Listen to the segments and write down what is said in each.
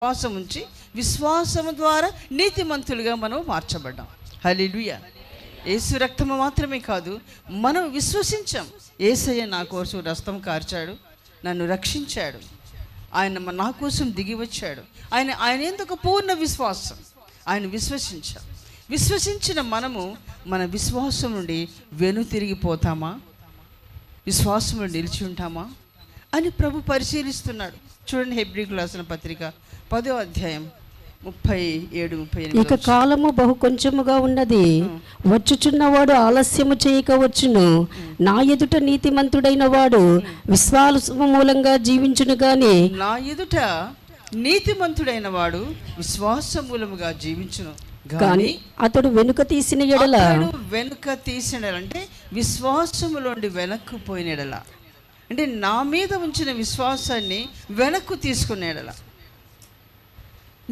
విశ్వాసం ఉంచి విశ్వాసము ద్వారా నీతిమంతులుగా మనం మార్చబడ్డాం. హల్లెలూయా. యేసు రక్తము మాత్రమే కాదు, మనం విశ్వసించాం. యేసయ్య నా కోసం రక్తం కార్చాడు, నన్ను రక్షించాడు, ఆయన నా కోసం దిగి వచ్చాడు. ఆయన ఎందుకు పూర్ణ విశ్వాసం, ఆయన విశ్వసించాం. విశ్వసించిన మనము మన విశ్వాసం నుండి వెనుతిరిగిపోతామా, విశ్వాసంలో నిలిచి ఉంటామా అని ప్రభు పరిశీలిస్తున్నాడు. చూడండి, హెబ్రీయులకు రాసిన పత్రిక 10వ అధ్యాయం 37-38. ఇక కాలము బహు కొంచెముగా ఉన్నది, వచ్చుచున్నవాడు ఆలస్యము చేయకవచ్చును. నా ఎదుట నీతిమంతుడైన వాడు విశ్వాసము మూలంగా జీవించును గాని, నా ఎదుట నీతిమంతుడైన వాడు విశ్వాస మూలముగా జీవించును కానీ అతడు వెనుక తీసిన ఎడల, వెనుక తీసిన అంటే విశ్వాసములోండి వెనక్కు పోయిన ఎడల, అంటే నా మీద ఉంచిన విశ్వాసాన్ని వెనక్కు తీసుకునే ఎడల.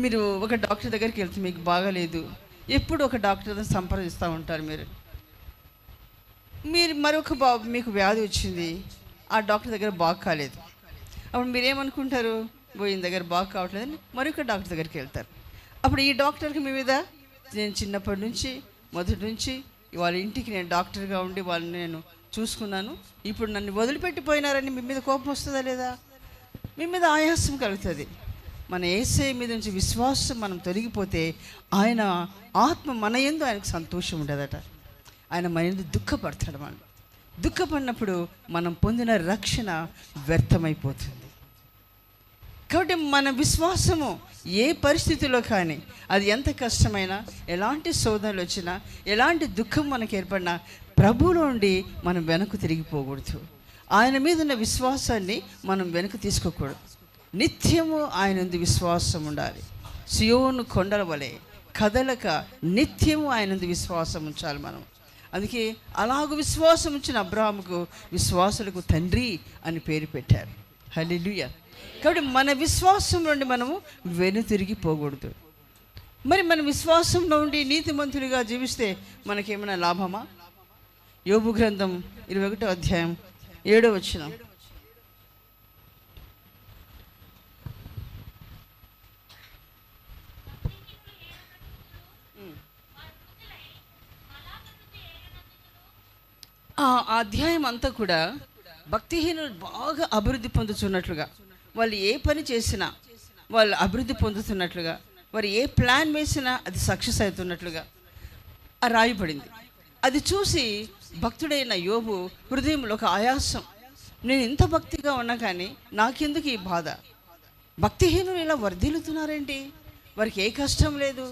మీరు ఒక డాక్టర్ దగ్గరికి వెళ్తే మీకు బాగాలేదు, ఎప్పుడు ఒక డాక్టర్ సంప్రదిస్తూ ఉంటారు. మీరు మరొక మీకు వ్యాధి వచ్చింది, ఆ డాక్టర్ దగ్గర బాగా కాలేదు. అప్పుడు మీరేమనుకుంటారు, ఈయన దగ్గర బాగా కావట్లేదని మరొక డాక్టర్ దగ్గరికి వెళ్తారు. అప్పుడు ఈ డాక్టర్కి మీ మీద, నేను చిన్నప్పటి నుంచి మొదటి నుంచి వాళ్ళ ఇంటికి నేను డాక్టర్గా ఉండి వాళ్ళని నేను చూసుకున్నాను, ఇప్పుడు నన్ను వదిలిపెట్టిపోయినారని మీ మీద కోపం వస్తుందా లేదా? మీ మీద ఆయాసం కలుగుతుంది. మన యేసయ్య మీద నుంచి విశ్వాసం మనం తొలగిపోతే ఆయన ఆత్మ మన యందు ఆయనకు సంతోషం ఉండదట. ఆయన మన యందు దుఃఖపడతాడు. మనం దుఃఖపడినప్పుడు మనం పొందిన రక్షణ వ్యర్థమైపోతుంది. కాబట్టి మన విశ్వాసము ఏ పరిస్థితిలో కానీ, అది ఎంత కష్టమైనా, ఎలాంటి శోధనలు వచ్చినా, ఎలాంటి దుఃఖం మనకు ఏర్పడినా, ప్రభువులో నుండి మనం వెనక్కు తిరిగిపోకూడదు. ఆయన మీద ఉన్న విశ్వాసాన్ని మనం వెనక్కు తీసుకోకూడదు. నిత్యము ఆయన విశ్వాసం ఉండాలి. సియోను కొండల వలె కదలక నిత్యము ఆయన విశ్వాసం ఉంచాలి మనం. అందుకే అలాగ విశ్వాసం ఉంచిన అబ్రాహాముకు విశ్వాసులకు తండ్రి అని పేరు పెట్టారు. హల్లెలూయా. కాబట్టి మన విశ్వాసం నుండి మనము వెనుతిరిగిపోకూడదు. మరి మన విశ్వాసంలో ఉండి నీతిమంతులుగా జీవిస్తే మనకేమైనా లాభమా? యోబు గ్రంథం 21వ అధ్యాయం 7వ వచనం. ఆ అధ్యాయం అంతా కూడా భక్తిహీనులు బాగా అభివృద్ధి పొందుతున్నట్లుగా, వాళ్ళు ఏ పని చేసినా వాళ్ళు అభివృద్ధి పొందుతున్నట్లుగా, వారు ఏ ప్లాన్ వేసినా అది సక్సెస్ అవుతున్నట్లుగా రాయబడింది. అది చూసి భక్తుడైన యోబు హృదయంలో ఒక ఆయాసం, నేను ఇంత భక్తిగా ఉన్నా కానీ నాకెందుకు ఈ బాధ? భక్తిహీనులు ఇలా వర్ధిల్లుతున్నారేంటి? వారికి ఏ కష్టం లేదు,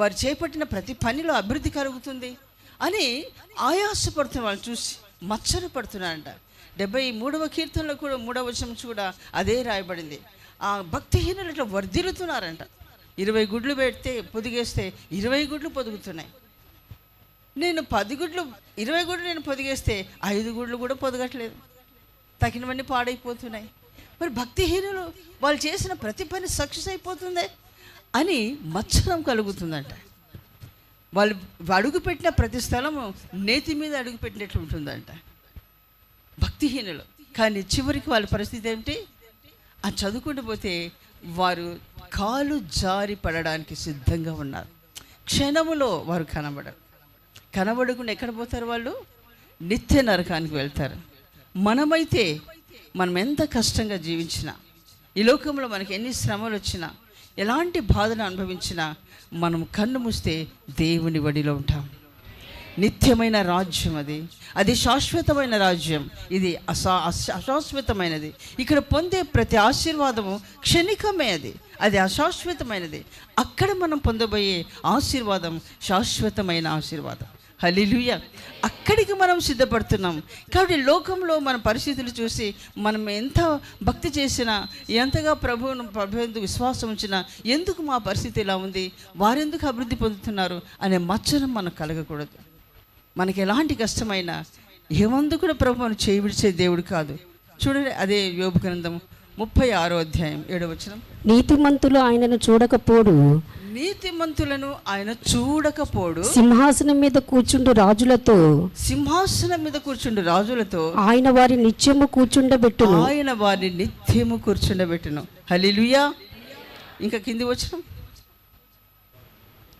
వారు చేపట్టిన ప్రతి పనిలో అభివృద్ధి కలుగుతుంది అని ఆయాసపడుతున్న వాళ్ళు చూసి మచ్చర పడుతున్నారంట. 73వ కీర్తనలో కూడా 3వ వచనం కూడా అదే రాయబడింది. ఆ భక్తిహీనులు ఇట్లా వర్ధిల్లుతున్నారంట. 20 గుడ్లు పెడితే పొదిగేస్తే 20 గుడ్లు పొదుగుతున్నాయి. నేను 10 గుడ్లు 20 గుడ్లు నేను పొదిగేస్తే 5 గుడ్లు కూడా పొదగట్లేదు, తగినవన్నీ పాడైపోతున్నాయి. మరి భక్తిహీనులు వాళ్ళు చేసిన ప్రతి పని సక్సెస్ అయిపోతుంది అని మత్సరం కలుగుతుందంట. వాళ్ళు అడుగుపెట్టిన ప్రతి స్థలము నేతి మీద అడుగుపెట్టినట్లు ఉంటుందంట భక్తిహీనులు. కానీ చివరికి వాళ్ళ పరిస్థితి ఏమిటి? ఆ చదువుకుంటూ పోతే వారు కాలు జారి పడడానికి సిద్ధంగా ఉన్నారు. క్షణములో వారు కనబడకుండా ఎక్కడ పోతారు? వాళ్ళు నిత్య నరకానికి వెళ్తారు. మనమైతే మనం ఎంత కష్టంగా జీవించినా, ఈ లోకంలో మనకి ఎన్ని శ్రమలు వచ్చినా, ఎలాంటి బాధను అనుభవించినా, మనం కన్ను మూస్తే దేవుని వడిలో ఉంటాం. నిత్యమైన రాజ్యం అది శాశ్వతమైన రాజ్యం. ఇది అశాశ్వతమైనది. ఇక్కడ పొందే ప్రతి ఆశీర్వాదము క్షణికమే, అది అశాశ్వతమైనది. అక్కడ మనం పొందబోయే ఆశీర్వాదం శాశ్వతమైన ఆశీర్వాదం. హల్లెలూయా. అక్కడికి మనం సిద్ధపడుతున్నాం. కాబట్టి లోకంలో మన పరిస్థితులు చూసి మనం ఎంత భక్తి చేసినా, ఎంతగా ప్రభువును విశ్వాసం ఉంచినా, ఎందుకు మా పరిస్థితి ఇలా ఉంది, వారెందుకు అభివృద్ధి పొందుతున్నారు అనే మచ్చరం మనకు కలగకూడదు. మనకి ఎలాంటి కష్టమైనా ఏమందు కూడా ప్రభువును చేయి విడిచే దేవుడు కాదు. చూడండి, అదే యోబు గ్రంథం 36వ అధ్యాయం 7వ వచనం. నీతిమంతులు ఆయనను చూడకపోడు, నీతిమంతులను ఆయన చూడకపోడు, సింహాసనం మీద కూర్చుండు రాజులతో ఆయన వారి నిత్యము కూర్చుండబెట్టును. హల్లెలూయా. ఇంకా కింది వచ్చిన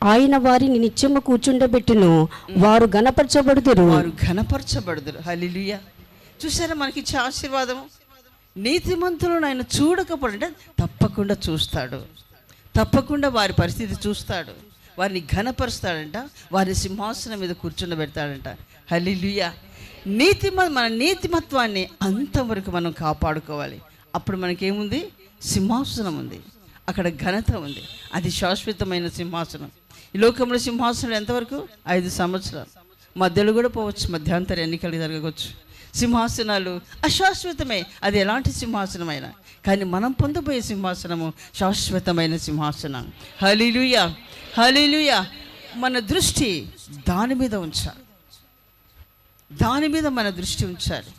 ఆయన వారిని నిత్యము కూర్చుండబెట్టును, వారు ఘనపరచబడుదురు. వారు ఘనపరచబడుదురు. హల్లెలూయా. చూసారా మనకి ఇచ్చే ఆశీర్వాదం. నీతిమంతులను ఆయన చూడకపోతే తప్పకుండా చూస్తాడు, తప్పకుండా వారి పరిస్థితి చూస్తాడు, వారిని ఘనపరుస్తాడంట, వారి సింహాసనం మీద కూర్చుండబెడతాడంట. హల్లెలూయా. మన నీతిమత్వాన్ని అంతవరకు మనం కాపాడుకోవాలి. అప్పుడు మనకేముంది? సింహాసనం ఉంది, అక్కడ ఘనత ఉంది. అది శాశ్వతమైన సింహాసనం. ఈ లోకంలో సింహాసనం ఎంతవరకు? 5 సంవత్సరాలు. మధ్యలో కూడా పోవచ్చు, మధ్యాంతర ఎన్నికలు జరగవచ్చు. సింహాసనాలు అశాశ్వతమే, అది ఎలాంటి సింహాసనమైనా. కానీ మనం పొందబోయే సింహాసనము శాశ్వతమైన సింహాసనం. హల్లెలూయా, హల్లెలూయా. మన దృష్టి దాని మీద ఉంచాలి, దాని మీద మన దృష్టి ఉంచాలి.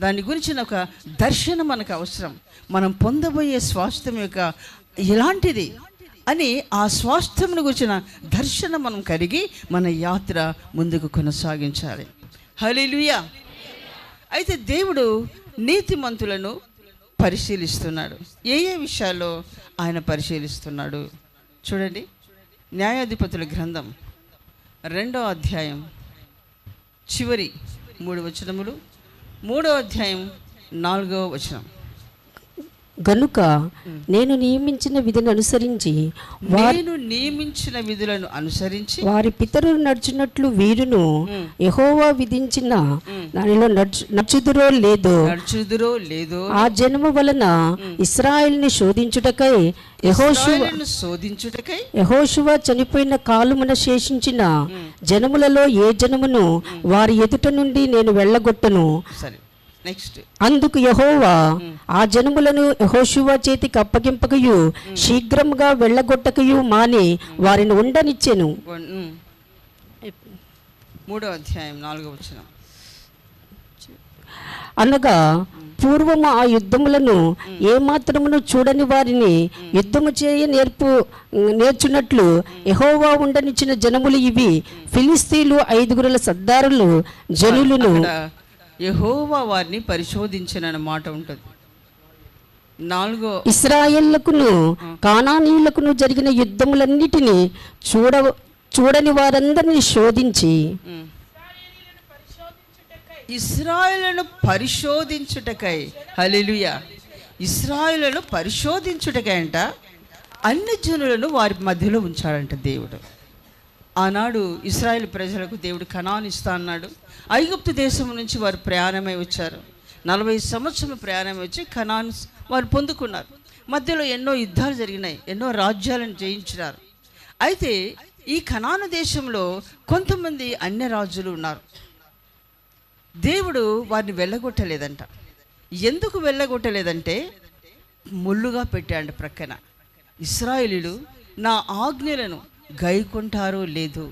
దాని గురించిన ఒక దర్శనం మనకు అవసరం. మనం పొందబోయే స్వాస్థ్యం యొక్క ఎలాంటిది అని ఆ స్వాస్థ్యమును గురించిన దర్శనం మనం కలిగి మన యాత్ర ముందుకు కొనసాగించాలి. హల్లెలూయా. అయితే దేవుడు నీతిమంతులను పరిశీలిస్తున్నాడు. ఏ విషయాల్లో ఆయన పరిశీలిస్తున్నాడు చూడండి. న్యాయాధిపతుల గ్రంథం 2వ అధ్యాయం చివరి 3 వచనములు, 3వ అధ్యాయం 4వ వచనం. గనుక నేను నియమించిన విధిని అనుసరించి వారి పితరులు నడుచున్నట్లు వీరును యెహోవా విధించిన దానిలో నడుచుదురో లేదో ఆ జనము వలన ఇశ్రాయేలుని శోధించుటకై యెహోషువ చనిపోయిన కాలమున శేషించిన జనములలో ఏ జనమును వారి ఎదుట నుండి నేను వెళ్ళగొట్టను. నెక్స్ట్, అందుకు యెహోవా ఆ జనములను యెహోషువ చేతికి అప్పగింపకయు శీఘ్రముగా వెళ్ళగొట్టకయు మాని వారిని ఉండనిచ్చెను. 3వ అధ్యాయం 4వ వచనం. అనగా పూర్వము ఆ యుద్ధములను ఏమాత్రమును చూడని వారిని యుద్ధము చేయ నేర్చున్నట్లు యెహోవా ఉండనిచ్చిన జనములు ఇవి. ఫిలిస్తీన్లు 5 సర్దారులు జనులను యెహోవా వారిని పరిశోధించిన మాట ఉంటుంది. 4 ఇశ్రాయేళ్లకును కానానీయులకును జరిగిన యుద్ధములన్నిటినీ చూడని వారందరినీ శోధించి ఇశ్రాయేలును పరిశోధించుటకై. హల్లెలూయా. ఇశ్రాయేలును పరిశోధించుటకై అంట అన్ని జనులను వారి మధ్యలో ఉంచాడంట దేవుడు. ఆనాడు ఇశ్రాయేలు ప్రజలకు దేవుడు కనాను ఇస్తా అన్నాడు. ఐగుప్తు దేశం నుంచి వారు ప్రయాణమై వచ్చారు. 40 సంవత్సరాలు ప్రయాణమై వచ్చి కనాను వారు పొందుకున్నారు. మధ్యలో ఎన్నో యుద్ధాలు జరిగినాయి, ఎన్నో రాజ్యాలను జయించినారు. అయితే ఈ కనాను దేశంలో కొంతమంది అన్య రాజులు ఉన్నారు. దేవుడు వారిని వెళ్ళగొట్టలేదంట. ఎందుకు వెళ్ళగొట్టలేదంటే ముళ్ళుగా పెట్టాడు ప్రక్కన. ఇశ్రాయేలీయులు నా ఆజ్ఞలను గైకొంటారో లేదో,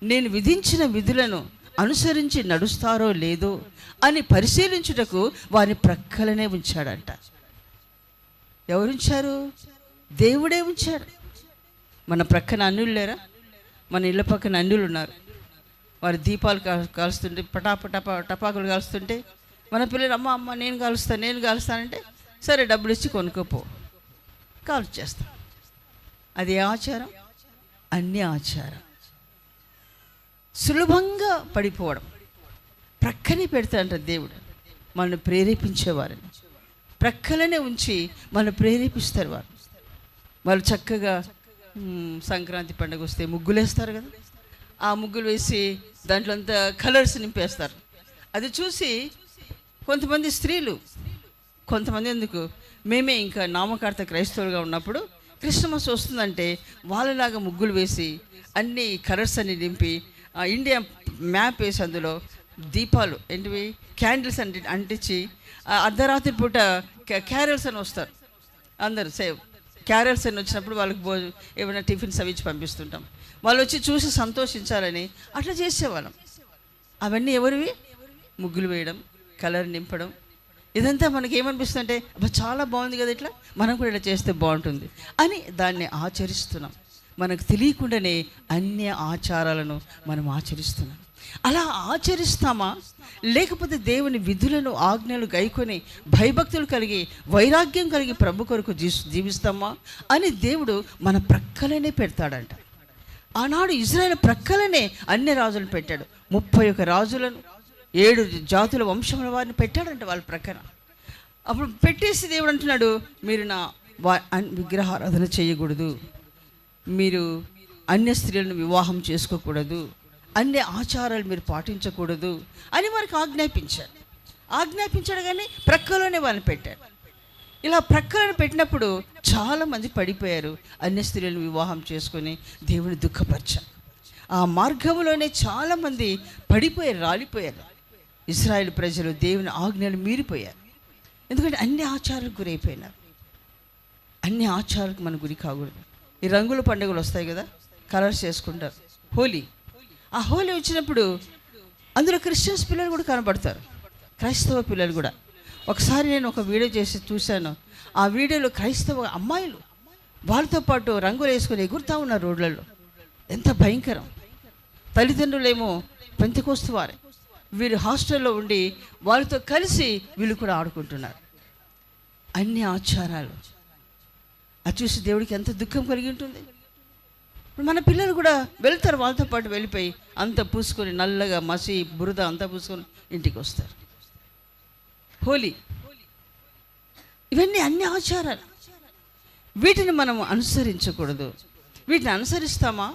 నేను విధించిన విధులను అనుసరించి నడుస్తారో లేదో అని పరిశీలించుటకు వారిని ప్రక్కలనే ఉంచాడంట. ఎవరుంచారు? దేవుడే ఉంచాడు. మన ప్రక్కన అన్యులు లేరా? మన ఇళ్ళ పక్కన అన్యులు ఉన్నారు. వారి దీపాలు కాలుస్తుంటే టపాకులు కాలుస్తుంటే మన పిల్లలు అమ్మ నేను కాలుస్తానంటే సరే డబ్బులు ఇచ్చి కొనుక్కోపో, కాల్ చేస్తాం. అది ఆచారం, అన్య ఆచారం. సులభంగా పడిపోవడం. ప్రక్కనే పెడతాడంట దేవుడు. మనల్ని ప్రేరేపించేవారని ప్రక్కలనే ఉంచి మనల్ని ప్రేరేపిస్తారు. వాళ్ళు చక్కగా సంక్రాంతి పండుగ వస్తే ముగ్గులేస్తారు కదా, ఆ ముగ్గులు వేసి దాంట్లో అంతా కలర్స్ నింపేస్తారు. అది చూసి కొంతమంది స్త్రీలు, కొంతమంది ఎందుకు మేమే ఇంకా నామకార్థ క్రైస్తవులుగా ఉన్నప్పుడు క్రిస్మస్ వస్తుందంటే వాళ్ళలాగా ముగ్గులు వేసి అన్ని కలర్స్ అన్ని నింపి ఇండియా మ్యాప్ వేసి అందులో దీపాలు ఏంటివి క్యాండిల్స్ అంటించి అర్ధరాత్రి పూట క్యారల్స్ అని వస్తారు అందరు. సేవ్ క్యారల్స్ అని వచ్చినప్పుడు వాళ్ళకి ఏమైనా టిఫిన్స్ అవి ఇచ్చి పంపిస్తుంటాం. వాళ్ళు వచ్చి చూసి సంతోషించాలని అట్లా చేసేవాళ్ళం. అవన్నీ ఎవరివి? ముగ్గులు వేయడం, కలర్ నింపడం. ఇదంతా మనకి ఏమనిపిస్తుందంటే చాలా బాగుంది కదా, ఇట్లా మనం కూడా ఇలా చేస్తే బాగుంటుంది అని దాన్ని ఆచరిస్తున్నాం. మనకు తెలియకుండానే అన్య ఆచారాలను మనం ఆచరిస్తున్నాం. అలా ఆచరిస్తామా, లేకపోతే దేవుని విధులను ఆజ్ఞలు గైకొని భయభక్తులు కలిగి వైరాగ్యం కలిగి ప్రభు కొరకు జీవిస్తామా అని దేవుడు మన ప్రక్కలనే పెడతాడంట. ఆనాడు ఇజ్రాయేల్ ప్రక్కలనే అన్ని రాజులను పెట్టాడు. 31 రాజులను 7 జాతుల వంశముల వారిని పెట్టాడంట వాళ్ళ ప్రక్కన. అప్పుడు పెట్టేసి దేవుడు అంటున్నాడు, మీరు నా విగ్రహారాధన చేయకూడదు, మీరు అన్య స్త్రీలను వివాహం చేసుకోకూడదు, అన్ని ఆచారాలు మీరు పాటించకూడదు అని వారికి ఆజ్ఞాపించాడు. కానీ ప్రక్కలోనే వాళ్ళని పెట్టాడు. ఇలా ప్రక్కలను పెట్టినప్పుడు చాలామంది పడిపోయారు, అన్య స్త్రీలను వివాహం చేసుకొని దేవుని దుఃఖపరిచారు. ఆ మార్గంలోనే చాలామంది పడిపోయారు, రాలిపోయారు. ఇశ్రాయేలు ప్రజలు దేవుని ఆజ్ఞలు మీరిపోయారు. ఎందుకంటే అన్ని ఆచారాలకు గురైపోయినారు. అన్ని ఆచారాలకు మనం గురి కాకూడదు. ఈ రంగుల పండుగలు వస్తాయి కదా, కలర్స్ చేసుకుంటారు, హోలీ. ఆ హోలీ వచ్చినప్పుడు అందులో క్రిస్టియన్స్ పిల్లలు కూడా కనబడతారు, క్రైస్తవ పిల్లలు కూడా. ఒకసారి నేను ఒక వీడియో చేసి చూశాను. ఆ వీడియోలో క్రైస్తవ అమ్మాయిలు వాళ్ళతో పాటు రంగులు వేసుకొని ఎగురుతూ ఉన్నారు రోడ్లలో. ఎంత భయంకరం! తల్లిదండ్రులేమో పెంతెకోస్తు వారే, వీరు హాస్టల్లో ఉండి వాళ్ళతో కలిసి వీళ్ళు కూడా ఆడుకుంటున్నారు. అన్ని ఆచారాలు అది చూసి దేవుడికి ఎంత దుఃఖం కలిగి ఉంటుంది. మన పిల్లలు కూడా వెళ్తారు, వాళ్ళతో పాటు వెళ్ళిపోయి అంత పూసుకొని నల్లగా మసి బురద అంతా పూసుకొని ఇంటికి వస్తారు. హోలీ, ఇవన్నీ అన్ని ఆచారాలు. వీటిని మనం అనుసరించకూడదు. వీటిని అనుసరిస్తామా,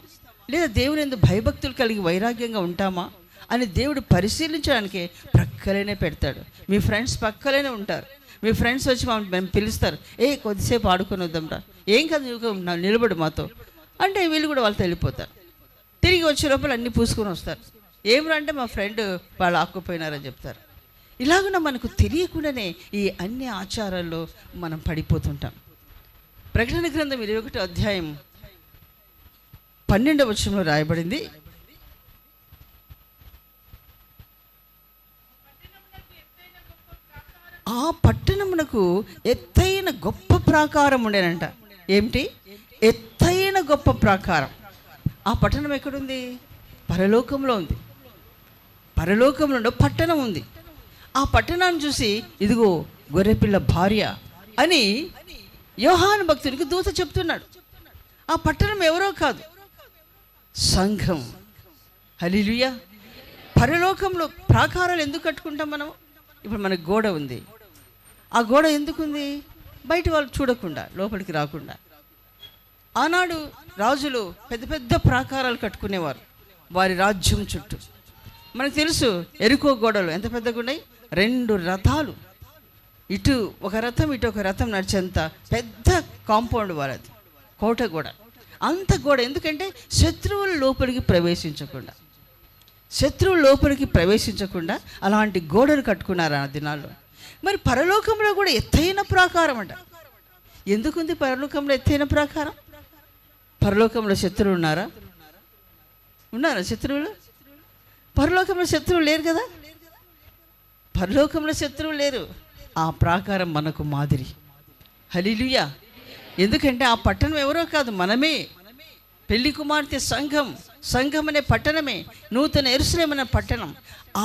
లేదా దేవుని యందు భయభక్తులు కలిగి వైరాగ్యంగా ఉంటామా అని దేవుడు పరిశీలించడానికే ప్రక్కలనే పెడతాడు. మీ ఫ్రెండ్స్ పక్కలనే ఉంటారు. మీ ఫ్రెండ్స్ వచ్చి మేము పిలుస్తారు, కొద్దిసేపు ఆడుకొని వద్దాంరా, ఏం కాదు నువ్వు నిలబడు మాతో అంటే వీళ్ళు కూడా వాళ్ళతో వెళ్ళిపోతారు. తిరిగి వచ్చే లోపల అన్నీ పూసుకొని వస్తారు. ఏమరా అంటే మా ఫ్రెండ్ వాళ్ళు ఆక్కుపోయినారని చెప్తారు. ఇలాగున మనకు తెలియకుండానే ఈ అన్ని ఆచారాల్లో మనం పడిపోతుంటాం. ప్రకటన గ్రంథం 21వ అధ్యాయం 12వ వచనంలో రాయబడింది, ఆ పట్టణమునకు ఎత్తైన గొప్ప ప్రాకారం ఉండేనంట. ఏమిటి? ఎత్తైన గొప్ప ప్రాకారం. ఆ పట్టణం ఎక్కడుంది? పరలోకంలో ఉంది. పరలోకంలో పట్టణం ఉంది. ఆ పట్టణాన్ని చూసి ఇదిగో గొర్రెపిల్ల భార్య అని యోహాను భక్తునికి దూత చెప్తున్నాడు. ఆ పట్టణం ఎవరో కాదు, సంఘం. హల్లెలూయా. పరలోకంలో ప్రాకారాలు ఎందుకు కట్టుకుంటాం మనం? ఇప్పుడు మనకు గోడ ఉంది. ఆ గోడ ఎందుకుంది? బయట వాళ్ళు చూడకుండా, లోపలికి రాకుండా. ఆనాడు రాజులు పెద్ద పెద్ద ప్రాకారాలు కట్టుకునేవారు వారి రాజ్యం చుట్టూ. మనకు తెలుసు ఎరుకో గోడలు ఎంత పెద్దగా ఉన్నాయి. 2 రథాలు, ఇటు ఒక రథం ఇటు ఒక రథం నడిచేంత పెద్ద కాంపౌండ్ వాళ్ళది, కోట గోడ. అంత గోడ ఎందుకంటే శత్రువులు లోపలికి ప్రవేశించకుండా అలాంటి గోడలు కట్టుకున్నారు ఆ దినాల్లో. మరి పరలోకంలో కూడా ఎత్తైన ప్రాకారం అంట. ఎందుకుంది పరలోకంలో ఎత్తైన ప్రాకారం? పరలోకంలో శత్రువులు ఉన్నారా? శత్రువులు? పరలోకంలో శత్రువులు లేరు కదా. పరలోకంలో శత్రువులు లేరు. ఆ ప్రాకారం మనకు మాదిరి. హల్లెలూయా. ఎందుకంటే ఆ పట్టణం ఎవరో కాదు, మనమే. పెళ్లి కుమార్తె సంఘం అనే పట్టణమే నూతన యెరూషలేము అనే పట్టణం.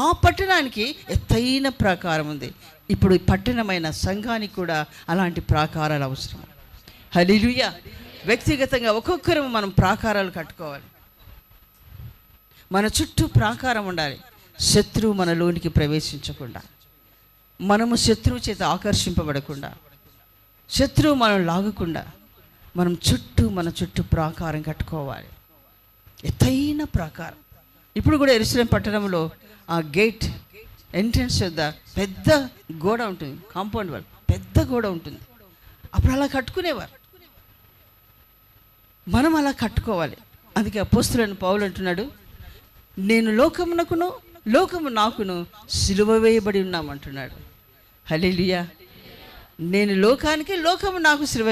ఆ పట్టణానికి ఎత్తైన ప్రాకారం ఉంది. ఇప్పుడు పట్టణమైన సంఘానికి కూడా అలాంటి ప్రాకారాలు అవసరం. హల్లెలూయా. వ్యక్తిగతంగా ఒక్కొక్కరు మనం ప్రాకారాలు కట్టుకోవాలి. మన చుట్టూ ప్రాకారం ఉండాలి. శత్రువు మనలోనికి ప్రవేశించకుండా, మనము శత్రువు చేత ఆకర్షింపబడకుండా, శత్రువు మనం లాగకుండా మన చుట్టూ ప్రాకారం కట్టుకోవాలి. ఎత్తైన ప్రాకారం. ఇప్పుడు కూడా యెరూషలేము పట్టణంలో ఆ గేట్ ఎంట్రన్స్ వద్ద పెద్ద గోడ ఉంటుంది, కాంపౌండ్ వాల్ పెద్ద గోడ ఉంటుంది. అప్పుడు అలా కట్టుకునేవారు. మనం అలా కట్టుకోవాలి. అందుకే అపోస్తలుడైన పౌలు అంటున్నాడు, నేను లోకమునకును లోకము నాకును సిలువ వేయబడి ఉన్నామంటున్నాడు. హల్లెలూయా. నేను లోకానికి, లోకము నాకు సిలువ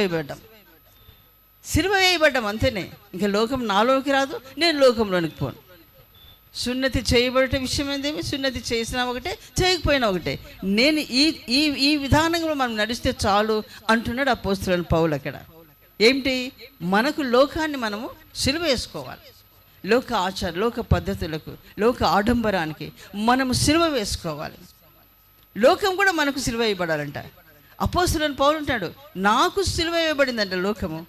వేయబడ్డాం అంతేనే. ఇంకా లోకం నాలోకి రాదు, నేను లోకంలోనికి పోను. సున్నతి చేయబడే విషయం ఏందేమి? సున్నతి చేసినా ఒకటే, చేయకపోయినా ఒకటే. నేను ఈ విధానంలో మనం నడిస్తే చాలు అంటున్నాడు అపోస్తలుడైన పౌలు. అక్కడ ఏమిటి? మనకు లోకాన్ని మనము సిలువ వేసుకోవాలి. లోక ఆచార, లోక పద్ధతులకు, లోక ఆడంబరానికి మనము సిలువ వేసుకోవాలి. లోకం కూడా మనకు సిలువ వేయబడాలంట. అపోస్తలుడైన పౌలు అంటాడు, నాకు సిలువ వేయబడిందంట లోకము,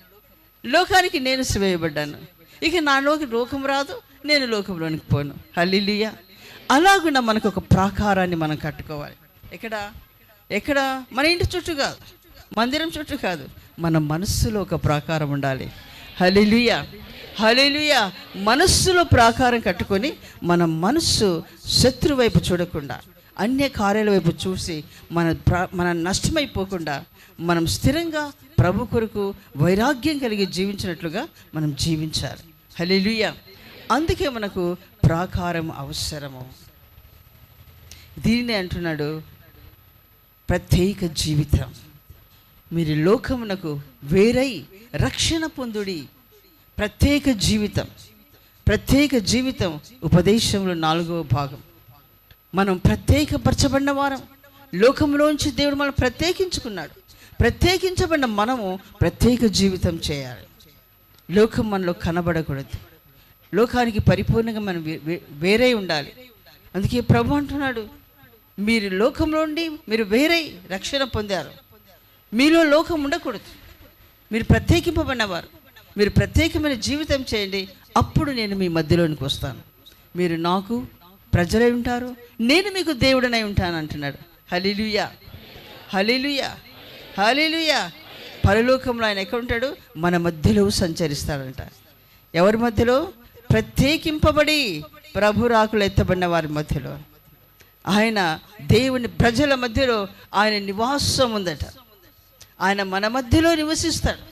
లోకానికి నేను సిలువ వేయబడ్డాను. ఇక నాలోకి లోకం రాదు, నేను లోకంలోనికి పోను. హల్లెలూయా. అలాగున్నా మనకు ఒక ప్రాకారాన్ని మనం కట్టుకోవాలి. ఎక్కడ మన ఇంటి చుట్టూ కాదు, మందిరం చుట్టూ కాదు, మన మనస్సులో ఒక ప్రాకారం ఉండాలి. హల్లెలూయా, హల్లెలూయా. మనస్సులో ప్రాకారం కట్టుకొని మన మనస్సు శత్రు వైపు చూడకుండా, అన్య కార్యాల వైపు చూసి మన నష్టమైపోకుండా మనం స్థిరంగా ప్రభు కొరకు వైరాగ్యం కలిగి జీవించినట్లుగా మనం జీవించాలి. హల్లెలూయా. అందుకే మనకు ప్రాకారం అవసరము. దీనినే అంటున్నాడు ప్రత్యేక జీవితం. మీరు లోకమునకు వేరై రక్షణ పొందుడి. ప్రత్యేక జీవితం ఉపదేశంలో 4వ భాగం. మనం ప్రత్యేకపరచబడిన వారం. లోకంలోంచి దేవుడు మనం ప్రత్యేకించుకున్నాడు. ప్రత్యేకించబడిన మనము ప్రత్యేక జీవితం చేయాలి. లోకం మనలో కనబడకూడదు. లోకానికి పరిపూర్ణంగా మనం వేరే ఉండాలి. అందుకే ప్రభు అంటున్నాడు, మీరు లోకంలో ఉండి మీరు వేరే రక్షణ పొందారు. మీలో లోకం ఉండకూడదు. మీరు ప్రత్యేకింపబడినవారు. మీరు ప్రత్యేకమైన జీవితం చేయండి, అప్పుడు నేను మీ మధ్యలోనికి వస్తాను. మీరు నాకు ప్రజలై ఉంటారు, నేను మీకు దేవుడనై ఉంటాను అంటున్నాడు. హల్లెలూయా, హల్లెలూయా, హల్లెలూయా. పరలోకంలో ఆయన ఎక్కడ ఉంటాడు? మన మధ్యలో సంచరిస్తాడంట. ఎవరి మధ్యలో? ప్రత్యేకింపబడి ప్రభు రాకులు ఎత్తబడిన వారి మధ్యలో. ఆయన దేవుని ప్రజల మధ్యలో ఆయన నివాసం ఉందట. ఆయన మన మధ్యలో నివసిస్తాడు.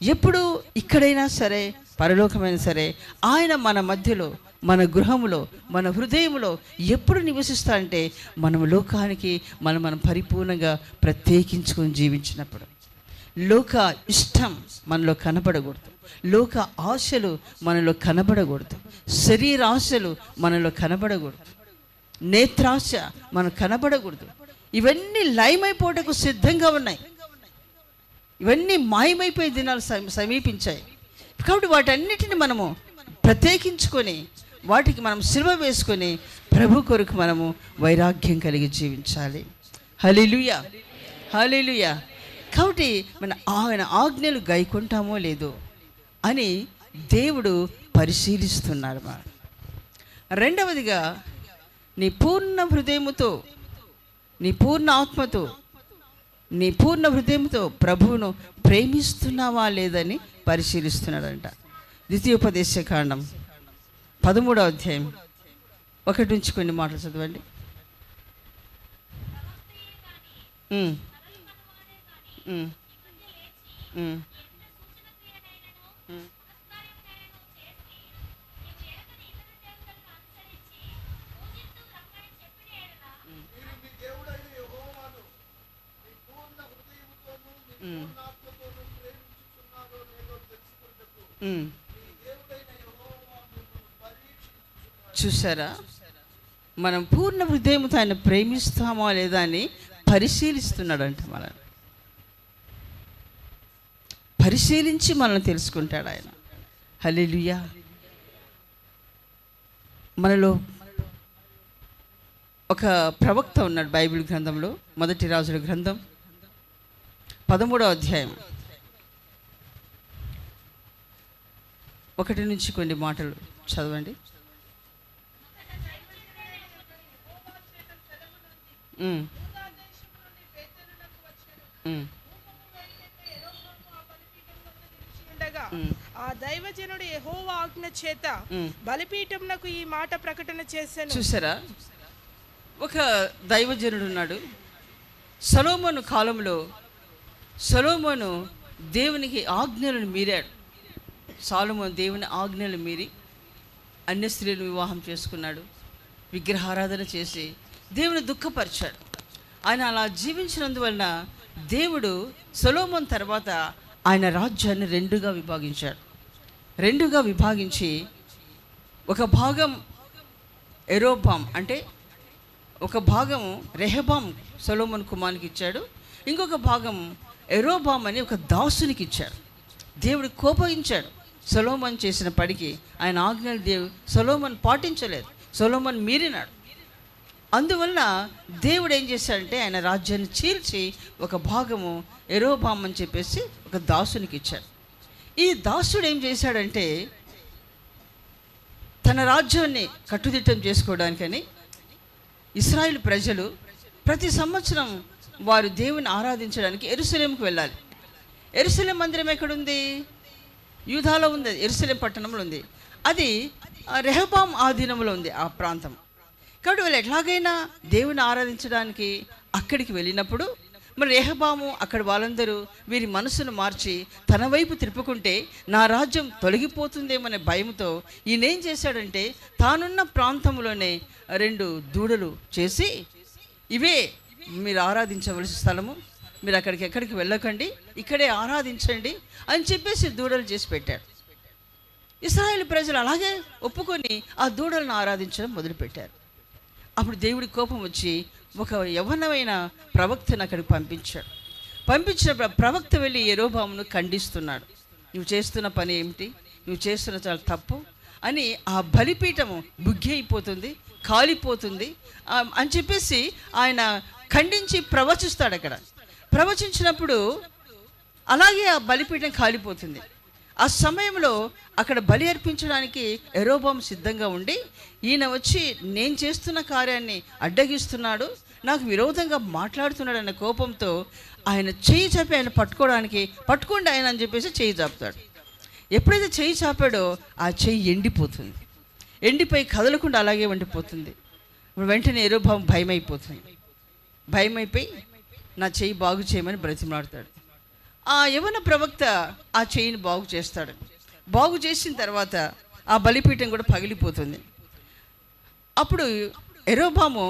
ఎప్పుడు ఇక్కడైనా సరే, పరలోకమైనా సరే, ఆయన మన మధ్యలో, మన గృహములో, మన హృదయంలో ఎప్పుడు నివసిస్తాడంటే మనం లోకానికి మనం పరిపూర్ణంగా ప్రత్యేకించుకొని జీవించినప్పుడు. లోక ఇష్టం మనలో కనబడకూడదు. లోక ఆశలు మనలో కనబడకూడదు. శరీర ఆశలు మనలో కనబడకూడదు. నేత్రాశ మనకు కనబడకూడదు. ఇవన్నీ లయమైపోవటకు సిద్ధంగా ఉన్నాయి. ఇవన్నీ మాయమైపోయే దినాలు సమీపించాయి. కాబట్టి వాటన్నిటిని మనము ప్రత్యేకించుకొని, వాటికి మనం సిలువ వేసుకొని ప్రభు కొరకు మనము వైరాగ్యం కలిగి జీవించాలి. హల్లెలూయా, హల్లెలూయా. కాబట్టి ఆయన ఆజ్ఞలు గైకొంటామో లేదో అని దేవుడు పరిశీలిస్తున్నాడు. రెండవదిగా, నీ పూర్ణ హృదయముతో, నీ పూర్ణ ఆత్మతో, నీ పూర్ణ హృదయంతో ప్రభువును ప్రేమిస్తున్నావా లేదని పరిశీలిస్తున్నాడంట. ద్వితీయోపదేశకాండం 13వ అధ్యాయం 1 నుంచి కొన్ని మాటలు చదవండి. చూసారా, మనం పూర్ణ హృదయంతో ఆయన ప్రేమిస్తామా లేదా అని పరిశీలిస్తున్నాడంట. మనల్ని పరిశీలించి మనల్ని తెలుసుకుంటాడు ఆయన. హల్లెలూయా. మనలో ఒక ప్రవక్త ఉన్నాడు బైబిల్ గ్రంథంలో, 1 రాజుల గ్రంథం 13వ అధ్యాయం 1 నుంచి కొన్ని మాటలు చదవండి. ఆ దైవజనుడు యెహోవా ఆజ్ఞ చేత బలిపీఠమునకు ఈ మాట ప్రకటన చేశాను. చూసారా, ఒక దైవజనుడు ఉన్నాడు. సొలొమోను కాలంలో సొలొమోను దేవునికి ఆజ్ఞలను మీరాడు. సొలొమోను దేవుని ఆజ్ఞలు మీరి అన్య స్త్రీలను వివాహం చేసుకున్నాడు. విగ్రహారాధన చేసి దేవుని దుఃఖపరిచాడు. ఆయన అలా జీవించినందువలన దేవుడు సొలొమోను తర్వాత ఆయన రాజ్యాన్ని రెండుగా విభాగించి ఒక భాగం యెరోబాం అంటే ఒక భాగం రెహబాం సొలొమోను కుమారునికి ఇచ్చాడు. ఇంకొక భాగం యెరోబాం అని ఒక దాసునికి ఇచ్చాడు. దేవుడు కోపగించాడు. సొలొమోను చేసిన పడికి ఆయన ఆజ్ఞలు సొలొమోను పాటించలేదు, సొలొమోను మీరినాడు. అందువల్ల దేవుడు ఏం చేశాడంటే ఆయన రాజ్యాన్ని చీల్చి ఒక భాగము యెరోబాము అని చెప్పేసి ఒక దాసునికి ఇచ్చాడు. ఈ దాసుడు ఏం చేశాడంటే తన రాజ్యాన్ని కట్టుదిట్టం చేసుకోవడానికని ఇశ్రాయేలు ప్రజలు ప్రతి సంవత్సరం వారు దేవుని ఆరాధించడానికి యెరూషలేముకు వెళ్ళాలి. యెరూషలేం మందిరం ఎక్కడుంది? యూదాలో ఉంది, యెరూషలేం పట్టణంలో ఉంది. అది రెహబాము ఆధీనంలో ఉంది ఆ ప్రాంతం. కాబట్టి వాళ్ళు ఎట్లాగైనా దేవుని ఆరాధించడానికి అక్కడికి వెళ్ళినప్పుడు మరి రెహబాము అక్కడ వాళ్ళందరూ వీరి మనసును మార్చి తన వైపు తిప్పుకుంటే నా రాజ్యం తొలగిపోతుందేమనే భయంతో ఈయనేం చేశాడంటే తానున్న ప్రాంతంలోనే 2 దూడలు చేసి, ఇవే మీరు ఆరాధించవలసిన స్థలము, మీరు ఎక్కడికి వెళ్ళకండి, ఇక్కడే ఆరాధించండి అని చెప్పేసి దూడలు చేసి పెట్టాడు. ఇశ్రాయేలు ప్రజలు అలాగే ఒప్పుకొని ఆ దూడలను ఆరాధించడం మొదలుపెట్టారు. అప్పుడు దేవుడి కోపం వచ్చి ఒక యవ్వనమైన ప్రవక్తను అక్కడికి పంపించిన ప్రవక్త వెళ్ళి యెరోబామును ఖండిస్తున్నాడు. నువ్వు చేస్తున్న పని ఏమిటి? నువ్వు చేస్తున్న చాలా తప్పు అని, ఆ బలిపీఠము బుగ్గి అయిపోతుంది, కాలిపోతుంది అని చెప్పేసి ఆయన ఖండించి ప్రవచిస్తాడు. అక్కడ ప్రవచించినప్పుడు అలాగే ఆ బలిపీఠం కాలిపోతుంది. ఆ సమయంలో అక్కడ బలి అర్పించడానికి యెరోబాము సిద్ధంగా ఉండి ఈయన వచ్చి నేను చేస్తున్న కార్యాన్ని అడ్డగిస్తున్నాడు, నాకు విరోధంగా మాట్లాడుతున్నాడు అన్న కోపంతో ఆయన చేయి చాపి ఆయన పట్టుకోండి ఆయన అని చెప్పేసి చేయి చాపుతాడు. ఎప్పుడైతే చేయి చాపాడో ఆ చెయ్యి ఎండిపోతుంది, ఎండిపోయి కదలకుండా అలాగే ఉండిపోతుంది. వెంటనే యెరోబాము భయమైపోయి నా చెయ్యి బాగు చేయమని బ్రతిమలాడతాడు. ఆ యవన ప్రవక్త ఆ చెయ్యిని బాగు చేస్తాడు. బాగు చేసిన తర్వాత ఆ బలిపీఠం కూడా పగిలిపోతుంది. అప్పుడు యెరోబాము,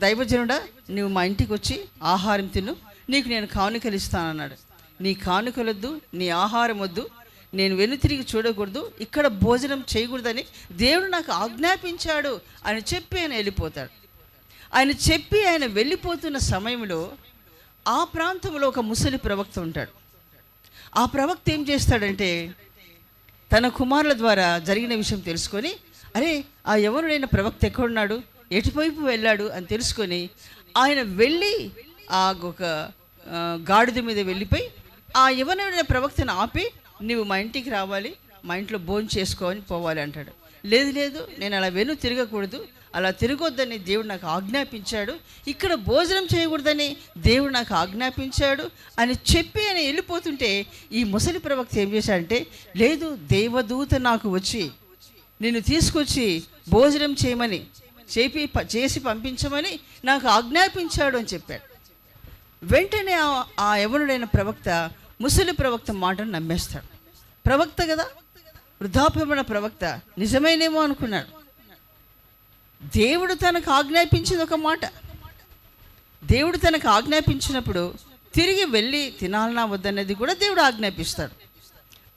దైవజనుడా నువ్వు మా ఇంటికి వచ్చి ఆహారం తిను, నీకు నేను కానుకలు ఇస్తానన్నాడు. నీ కానుకలొద్దు, నీ ఆహారం వద్దు, నేను వెనుతిరిగి చూడకూడదు, ఇక్కడ భోజనం చేయకూడదని దేవుడు నాకు ఆజ్ఞాపించాడు అని చెప్పి ఆయన వెళ్ళిపోతాడు. ఆయన వెళ్ళిపోతున్న సమయంలో ఆ ప్రాంతంలో ఒక ముసలి ప్రవక్త ఉంటాడు. ఆ ప్రవక్త ఏం చేస్తాడంటే తన కుమారుల ద్వారా జరిగిన విషయం తెలుసుకొని, అరే ఆ యవనుడైన ప్రవక్త ఎక్కడున్నాడు, ఎటువైపు వెళ్ళాడు అని తెలుసుకొని ఆయన వెళ్ళి ఆ ఒక గాడిద మీద వెళ్ళిపోయి ఆ యవనుడైన ప్రవక్తను ఆపి, నువ్వు మా ఇంటికి రావాలి, మా ఇంట్లో భోజనం చేసుకోని పోవాలి అంటాడు. లేదు నేను అలా తిరగకూడదు, అలా తిరగొద్దని దేవుడు నాకు ఆజ్ఞాపించాడు, ఇక్కడ భోజనం చేయకూడదని దేవుడు నాకు ఆజ్ఞాపించాడు అని చెప్పి ఆయన వెళ్ళిపోతుంటే ఈ ముసలి ప్రవక్త ఏం చేశాడంటే, లేదు దేవదూత నాకు వచ్చి నిన్ను తీసుకొచ్చి భోజనం చేయమని చేసి పంపించమని నాకు ఆజ్ఞాపించాడు అని చెప్పాడు. వెంటనే ఆ యవనుడైన ప్రవక్త ముసలి ప్రవక్త మాటను నమ్మేస్తాడు. ప్రవక్త కదా, వృద్ధాప్యమైన ప్రవక్త, నిజమేనేమో అనుకున్నాడు. దేవుడు తనకు ఆజ్ఞాపించింది ఒక మాట. దేవుడు తనకు ఆజ్ఞాపించినప్పుడు తిరిగి వెళ్ళి తినాలన్నా వద్దనేది కూడా దేవుడు ఆజ్ఞాపిస్తాడు.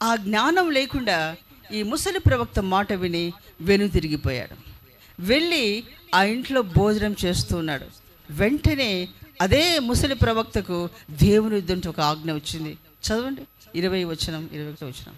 ఆ జ్ఞానం లేకుండా ఈ ముసలి ప్రవక్త మాట విని వెనుతిరిగిపోయాడు. వెళ్ళి ఆ ఇంట్లో భోజనం చేస్తూ ఉన్నాడు. వెంటనే అదే ముసలి ప్రవక్తకు దేవుని యుద్ధంతో ఒక ఆజ్ఞ వచ్చింది. చదవండి 20 వచనం 21 వచనం.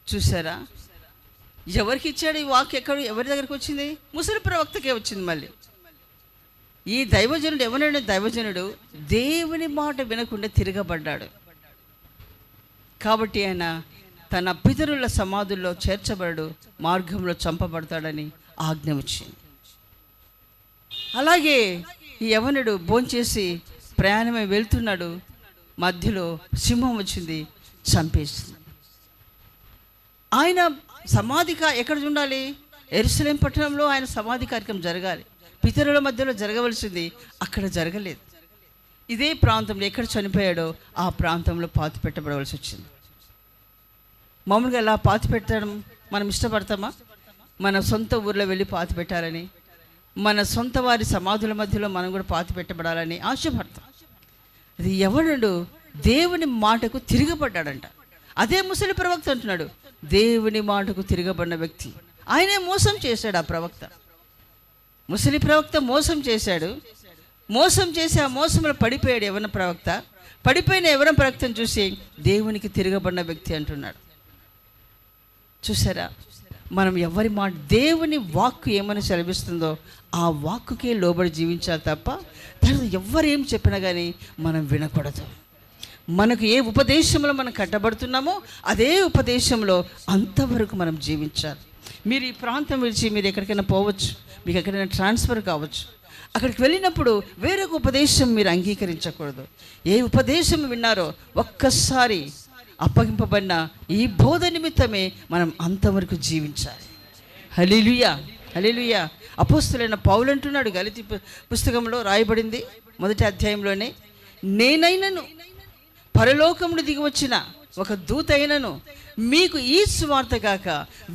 చూసారా, ఎవరికి ఇచ్చాడు ఈ వాక్? ఎవరి దగ్గరికి వచ్చింది? ముసలి ప్రవక్తకే వచ్చింది. మళ్ళీ ఈ దైవజనుడు ఎవరైనా దైవజనుడు దేవుని మాట వినకుండా తిరగబడ్డాడు. కాబట్టి ఆయన తన పితరుల సమాధుల్లో చేర్చబడు, మార్గంలో చంపబడతాడని ఆజ్ఞ వచ్చింది. అలాగే ఈ యవనుడు భోంచేసి ప్రయాణమై వెళ్తున్నాడు. మధ్యలో సింహం వచ్చింది, చంపేసింది. ఆయన సమాధి ఎక్కడ ఉండాలి? యెరూషలేం పట్టణంలో ఆయన సమాధి కార్యక్రమం జరగాలి. పితరుల మధ్యలో జరగవలసింది అక్కడ జరగలేదు. ఇదే ప్రాంతంలో ఎక్కడ చనిపోయాడో ఆ ప్రాంతంలో పాతి పెట్టబడవలసి వచ్చింది. మామూలుగా ఎలా పాతి పెట్టడం మనం ఇష్టపడతామా? మన సొంత ఊర్లో వెళ్ళి పాతి పెట్టాలని, మన సొంత వారి సమాధుల మధ్యలో మనం కూడా పాతి పెట్టబడాలని ఆశపడతాం. అది ఎవడు దేవుని మాటకు తిరగబడ్డాడంట. అదే ముసలి ప్రవక్త అంటున్నాడు, దేవుని మాటకు తిరగబడిన వ్యక్తి. ఆయనే మోసం చేశాడు. ఆ ప్రవక్త, ముసలి ప్రవక్త మోసం చేశాడు. మోసం చేసి ఆ మోసంలో పడిపోయాడు యవన ప్రవక్త. పడిపోయిన యవన ప్రవక్తను చూసి దేవునికి తిరగబడిన వ్యక్తి అంటున్నాడు. చూసారా, మనం ఎవరి మాట, దేవుని వాక్కు ఏమని సెలవిస్తుందో ఆ వాక్కుకే లోబడి జీవించాలి తప్ప తర్వాత ఎవరు ఏం చెప్పినా కానీ మనం వినకూడదు. మనకు ఏ ఉపదేశంలో మనం కట్టబడుతున్నామో అదే ఉపదేశంలో అంతవరకు మనం జీవించాలి. మీరు ఈ ప్రాంతం విడిచి మీరు ఎక్కడికైనా పోవచ్చు, మీకు ఎక్కడైనా ట్రాన్స్ఫర్ కావచ్చు. అక్కడికి వెళ్ళినప్పుడు వేరొక ఉపదేశం మీరు అంగీకరించకూడదు. ఏ ఉపదేశం విన్నారో ఒక్కసారి అప్పగింపబడిన ఈ బోధ నిమిత్తమే మనం అంతవరకు జీవించాలి. హల్లెలూయా, హల్లెలూయా. అపోస్తలుడైన పౌలు అంటున్నాడు, గలతీ పుస్తకంలో రాయబడింది 1వ అధ్యాయంలోనే, నేనైనను పరలోకమును దిగి వచ్చిన ఒక దూత అయినను మీకు ఈ సువార్త కాక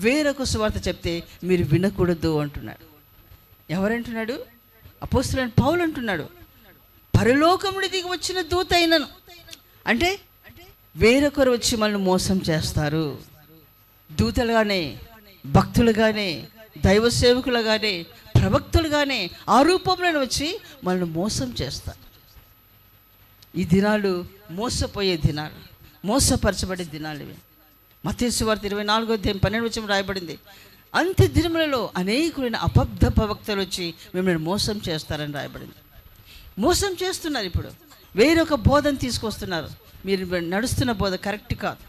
వేరొక సువార్త చెప్తే మీరు వినకూడదు అంటున్నాడు. ఎవరంటున్నాడు? అపోస్తలుడైన పౌలు అంటున్నాడు, పరలోకమును దిగి వచ్చిన దూత అయినను. అంటే వేరొకరు వచ్చి మనల్ని మోసం చేస్తారు. దూతలుగానే, భక్తులుగానే, దైవ సేవకులుగానే, ప్రవక్తలుగానే ఆ రూపంలో వచ్చి మనల్ని మోసం చేస్తారు. ఈ దినాలు మోసపోయే దినాలు, మోసపరచబడే దినాలు ఇవి. మత్తయి సువార్త 24వ అధ్యాయం 12వ వచనం రాయబడింది, అంత్య దినములలో అనేకులైన అబద్ధ ప్రవక్తలు వచ్చి మిమ్మల్ని మోసం చేస్తారని రాయబడింది. మోసం చేస్తున్నారు. ఇప్పుడు వేరొక బోధన తీసుకొస్తున్నారు. మీరు నడుస్తున్న బోధ కరెక్ట్ కాదు,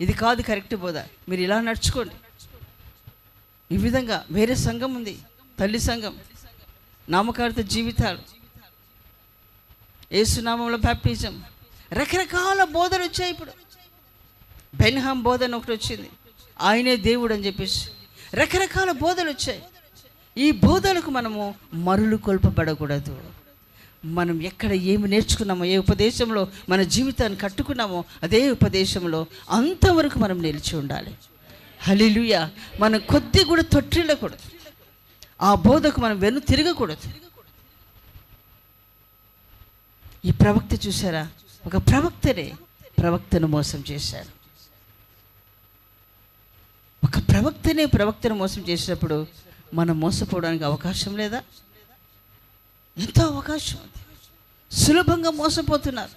ఇది కాదు కరెక్ట్ బోధ, మీరు ఇలా నడుచుకోండి. ఈ విధంగా వేరే సంఘం ఉంది, తల్లి సంఘం, నామకార్థ జీవితాలు, యేసునామంలో బ్యాప్టిజం, రకరకాల బోధలు వచ్చాయి. ఇప్పుడు బెన్హామ్ బోధన ఒకటి వచ్చింది, ఆయనే దేవుడు అని చెప్పేసి రకరకాల బోధలు వచ్చాయి. ఈ బోధలకు మనము మరులు కొల్పబడకూడదు. మనం ఎక్కడ ఏమి నేర్చుకున్నామో, ఏ ఉపదేశంలో మన జీవితాన్ని కట్టుకున్నామో అదే ఉపదేశంలో అంతవరకు మనం నిలిచి ఉండాలి. హల్లెలూయా. మనం కొద్ది కూడా తొట్టిల్లకూడదు, ఆ బోధకు మనం వెన్ను తిరగకూడదు. ఈ ప్రవక్త చూసారా, ఒక ప్రవక్తను మోసం చేశాడు. ఒక ప్రవక్తను మోసం చేసినప్పుడు మనం మోసపోవడానికి అవకాశం లేదా? ఎంతో అవకాశం ఉంది. సులభంగా మోసపోతున్నారు,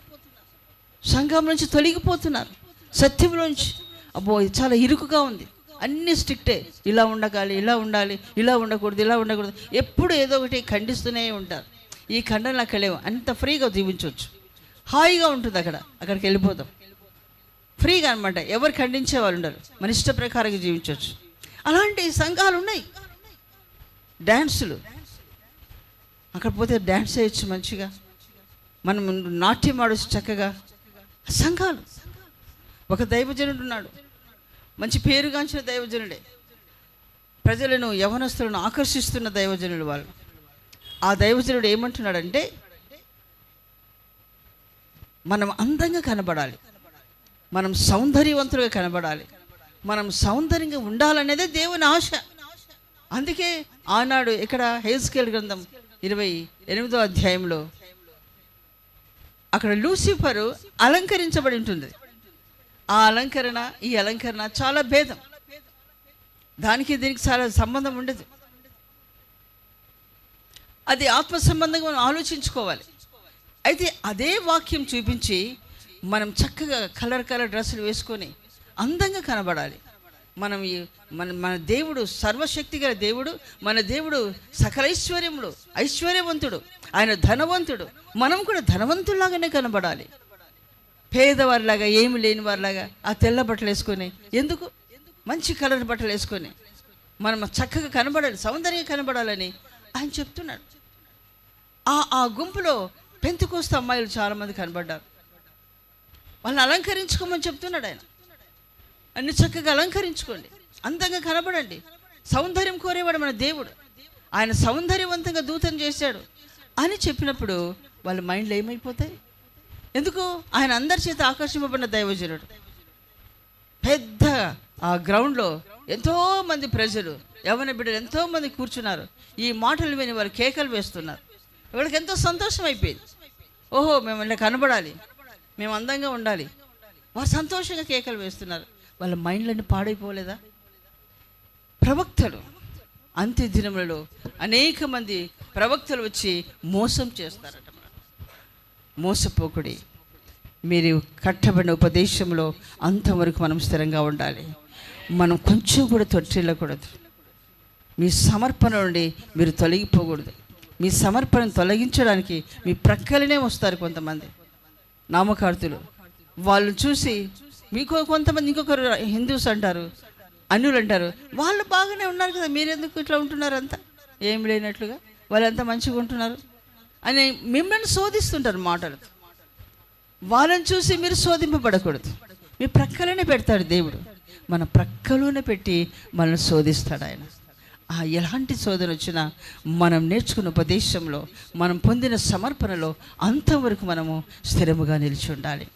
సంఘం నుంచి తొలగిపోతున్నారు, సత్యంలోంచి. అబ్బో ఇది చాలా ఇరుకుగా ఉంది, అన్నీ స్ట్రిక్టే, ఇలా ఉండగాలి, ఇలా ఉండాలి, ఇలా ఉండకూడదు, ఇలా ఉండకూడదు, ఎప్పుడు ఏదో ఒకటి ఖండిస్తూనే ఉంటారు. ఈ ఖండన నాకు లేవు, అంత ఫ్రీగా జీవించవచ్చు, హాయిగా ఉంటుంది. అక్కడికి వెళ్ళిపోతాం ఫ్రీగా అనమాట. ఎవరు ఖండించే వాళ్ళు ఉండరు, మన ఇష్ట ప్రకారంగా జీవించవచ్చు. అలాంటి సంఘాలు ఉన్నాయి. డ్యాన్సులు, అక్కడ పోతే డ్యాన్స్ చేయొచ్చు మంచిగా, మనం నాట్యం ఆడవచ్చు చక్కగా. సంఘాలు. ఒక దైవజనుడు ఉన్నాడు, మంచి పేరుగాంచిన దైవజనుడే, ప్రజలను యవనస్తులను ఆకర్షిస్తున్న దైవజనుడు వాళ్ళు. ఆ దైవజనుడు ఏమంటున్నాడంటే, మనం అందంగా కనబడాలి, మనం సౌందర్యవంతులుగా కనబడాలి, మనం సౌందర్యంగా ఉండాలనేదే దేవుని ఆశ. అందుకే ఆనాడు ఇక్కడ హెజ్కేలు గ్రంథం 28వ అధ్యాయంలో అక్కడ లూసిఫరు అలంకరించబడి ఉంటుంది. ఆ అలంకరణ ఈ అలంకరణ చాలా భేదం, దానికి దీనికి చాలా సంబంధం ఉండదు. అది ఆత్మ సంబంధంగా మనం ఆలోచించుకోవాలి. అయితే అదే వాక్యం చూపించి మనం చక్కగా కలర్ డ్రెస్సులు వేసుకొని అందంగా కనబడాలి. మన దేవుడు సర్వశక్తి గల దేవుడు, మన దేవుడు సకల ఐశ్వర్యవంతుడు, ఆయన ధనవంతుడు. మనం కూడా ధనవంతులాగానే కనబడాలి. పేదవారిలాగా, ఏమి లేని వారిలాగా ఆ తెల్ల బట్టలు వేసుకొని ఎందుకు, మంచి కలర్ బట్టలు వేసుకొని మనం చక్కగా కనబడాలి, సౌందర్యంగా కనబడాలని ఆయన చెప్తున్నాడు. ఆ గుంపులో పెంతెకోస్తు అమ్మాయిలు చాలామంది కనబడ్డారు. వాళ్ళని అలంకరించుకోమని చెప్తున్నాడు ఆయన. అన్ని చక్కగా అలంకరించుకోండి, అందంగా కనబడండి. సౌందర్యం కోరేవాడు మన దేవుడు, ఆయన సౌందర్యవంతంగా దూతం చేశాడు అని చెప్పినప్పుడు వాళ్ళ మైండ్లో ఏమైపోతాయి? ఎందుకు? ఆయన అందరి చేత ఆకర్షింపబడిన దైవజనుడు. పెద్ద ఆ గ్రౌండ్లో ఎంతోమంది ప్రజలు, యవ్వన బిడ్డలు ఎంతోమంది కూర్చున్నారు. ఈ మాటలు విని వారు కేకలు వేస్తున్నారు. వాళ్ళకి ఎంతో సంతోషం అయిపోయింది. ఓహో మేము ఇలా కనబడాలి, మేము అందంగా ఉండాలి. వారు సంతోషంగా కేకలు వేస్తున్నారు. వాళ్ళ మైండ్లన్నీ పాడైపోలేదా? ప్రవక్తలు అంత్య దినములలో అనేక మంది ప్రవక్తలు వచ్చి మోసం చేస్తారట. మోసపోకుడి, మీరు కట్టబడిన ఉపదేశంలో అంతవరకు మనం స్థిరంగా ఉండాలి. మనం కొంచెం కూడా తొట్టిల్లకూడదు. మీ సమర్పణ నుండి మీరు తొలగిపోకూడదు. మీ సమర్పణను తొలగించడానికి మీ ప్రక్కలనే వస్తారు కొంతమంది నామకార్థులు. వాళ్ళు చూసి మీకు కొంతమంది ఇంకొకరు హిందూస్ అంటారు, అన్యులు అంటారు, వాళ్ళు బాగానే ఉన్నారు కదా, మీరెందుకు ఇట్లా ఉంటున్నారు, అంతా ఏం లేనట్లుగా, వాళ్ళంతా మంచిగా ఉంటున్నారు అని మిమ్మల్ని శోధిస్తుంటారు మాటలతో. వాళ్ళని చూసి మీరు శోధింపబడకూడదు. మీ ప్రక్కలోనే పెడతాడు దేవుడు, మన ప్రక్కలోనే పెట్టి మనల్ని శోధిస్తాడు ఆయన. ఎలాంటి శోధన వచ్చినా మనం నేర్చుకున్న ఉపదేశంలో, మనం పొందిన సమర్పణలో అంతవరకు మనము స్థిరముగా నిలిచి ఉండాలి.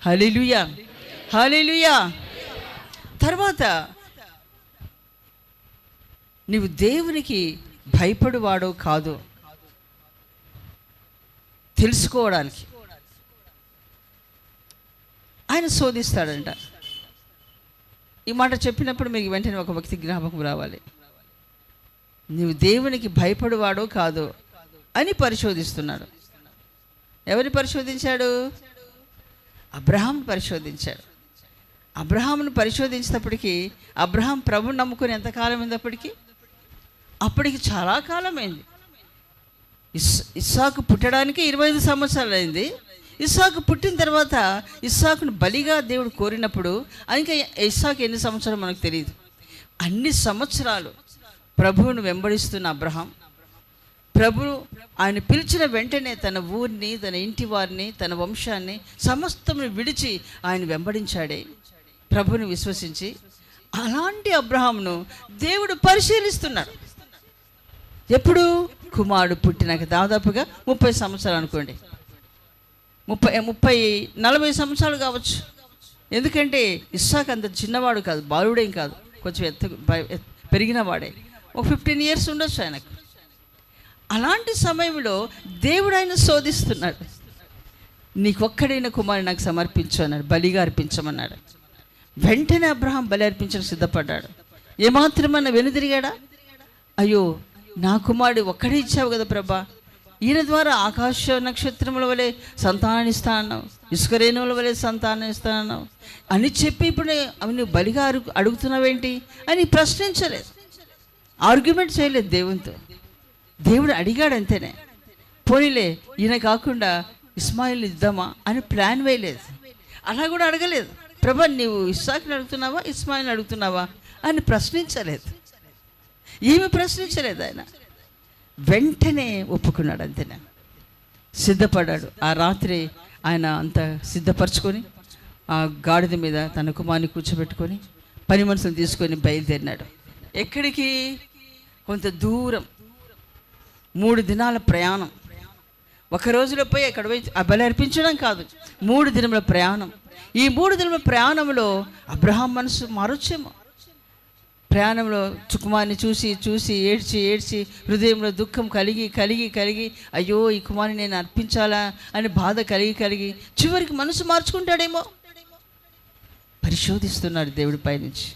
హల్లెలూయా, హల్లెలూయా. తర్వాత నీవు దేవునికి భయపడువాడో కాదో తెలుసుకోవడానికి ఆయన శోధిస్తాడంట. ఈ మాట చెప్పినప్పుడు మీకు వెంటనే ఒక వ్యక్తి జ్ఞాపకం రావాలి. నీవు దేవునికి భయపడువాడో కాదో అని పరిశోధిస్తున్నాడు. ఎవరిని పరిశోధించాడు? అబ్రహాంను పరిశోధించాడు. అబ్రహాంను పరిశోధించినప్పటికీ అబ్రహాం ప్రభుని నమ్ముకుని ఎంతకాలం అయింది? అప్పటికి చాలా కాలమైంది. ఇస్సాకు పుట్టడానికి 25 సంవత్సరాలు అయింది. ఇస్సాకు పుట్టిన తర్వాత ఇస్సాకును బలిగా దేవుడు కోరినప్పుడు ఇంకా ఇస్సాకు ఎన్ని సంవత్సరాలు మనకు తెలియదు. అన్ని సంవత్సరాలు ప్రభువును వెంబడిస్తున్న అబ్రహాం, ప్రభు ఆయన పిలిచిన వెంటనే తన ఊరిని, తన ఇంటి వారిని, తన వంశాన్ని సమస్తమును విడిచి ఆయన వెంబడించాడే ప్రభువును విశ్వసించి. అలాంటి అబ్రహాంను దేవుడు పరిశీలిస్తున్నాడు. ఎప్పుడు? కుమారుడు పుట్టినాక దాదాపుగా 30 సంవత్సరాలు అనుకోండి, 40 సంవత్సరాలు కావచ్చు. ఎందుకంటే ఇస్సాకు అంత చిన్నవాడు కాదు, బాలుడేం కాదు, కొంచెం పెరిగిన వాడే. ఒక 15 ఇయర్స్ ఉండొచ్చు ఆయనకు. అలాంటి సమయంలో దేవుడు ఆయన శోధిస్తున్నాడు. నీకొక్కడైన కుమారుని నాకు సమర్పించు అన్నాడు, బలిగా అర్పించమన్నాడు. వెంటనే అబ్రహాం బలి అర్పించడానికి సిద్ధపడ్డాడు. ఏమాత్రమన్నా వెనుదిరిగాడా? అయ్యో, నా కుమారుడు ఒక్కడే ఇచ్చావు కదా ప్రభా, ఈయన ద్వారా ఆకాశ నక్షత్రముల వలె సంతానాన్ని ఇస్తానన్నావు, ఇసుక రేణువుల వలె సంతానం ఇస్తానన్నావు అని చెప్పి ఇప్పుడు నువ్వు బలిగా అడుగుతున్నావేంటి అని ప్రశ్నించలేదు, ఆర్గ్యుమెంట్ చేయలేదు దేవునితో. దేవుడు అడిగాడు అంతేనే. పోనీలే ఈయన కాకుండా ఇస్మాయిల్ని ఇద్దామా అని ప్లాన్ వేయలేదు. అలా కూడా అడగలేదు, ప్రభా నీవు ఇస్సాకుని అడుగుతున్నావా ఇస్మాయిల్ని అడుగుతున్నావా అని ప్రశ్నించలేదు. ఏమి ప్రశ్నించలేదు ఆయన. వెంటనే ఒప్పుకున్నాడు అంతేనే, సిద్ధపడ్డాడు. ఆ రాత్రి ఆయన అంత సిద్ధపరచుకొని ఆ గాడిద మీద తన కుమారుని కూర్చోబెట్టుకొని పని మనుషులు తీసుకొని బయలుదేరినాడు. ఎక్కడికి? కొంత దూరం, 3 దినాల ప్రయాణం. ఒక రోజులో పోయి అక్కడ పోయి బలి అర్పించడం కాదు, 3 దినముల ప్రయాణం. ఈ 3 దినముల ప్రయాణంలో అబ్రహాం మనసు మారొచ్చేమో. ప్రయాణంలో కుమారుని చూసి ఏడ్చి హృదయంలో దుఃఖం కలిగి అయ్యో ఈ కుమారుని నేను అర్పించాలా అని బాధ కలిగి చివరికి మనసు మార్చుకుంటాడేమో. పరిశోధిస్తున్నాడు దేవుడి పైనుంచి.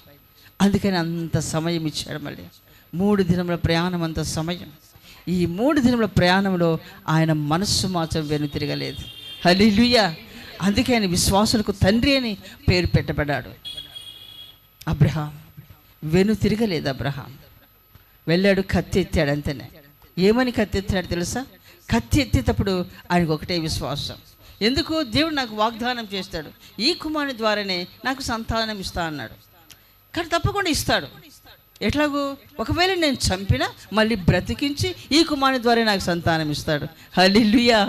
అందుకని అంత సమయం ఇచ్చాడు. మళ్ళీ 3 దినముల ప్రయాణం, అంత సమయం. ఈ 3 దినముల ప్రయాణంలో ఆయన మనస్సు మాత్రం వెనుతిరగలేదు. హల్లెలూయా. అందుకే ఆయన విశ్వాసులకు తండ్రి అని పేరు పెట్టబడ్డాడు. అబ్రహాం వెనుతిరగలేదు. అబ్రహాం వెళ్ళాడు, కత్తి ఎత్తాడు అంతేనే. ఏమని కత్తి ఎత్తాడు తెలుసా? కత్తి ఎత్తేటప్పుడు ఆయనకు ఒకటే విశ్వాసం. ఎందుకు? దేవుడు నాకు వాగ్దానం చేస్తాడు, ఈ కుమారుని ద్వారానే నాకు సంతానం ఇస్తా అన్నాడు. కానీ తప్పకుండా ఇస్తాడు. ఎట్లాగూ? ఒకవేళ నేను చంపినా మళ్ళీ బ్రతికించి ఈ కుమారుని ద్వారా నాకు సంతానం ఇస్తాడు. హల్లెలూయా.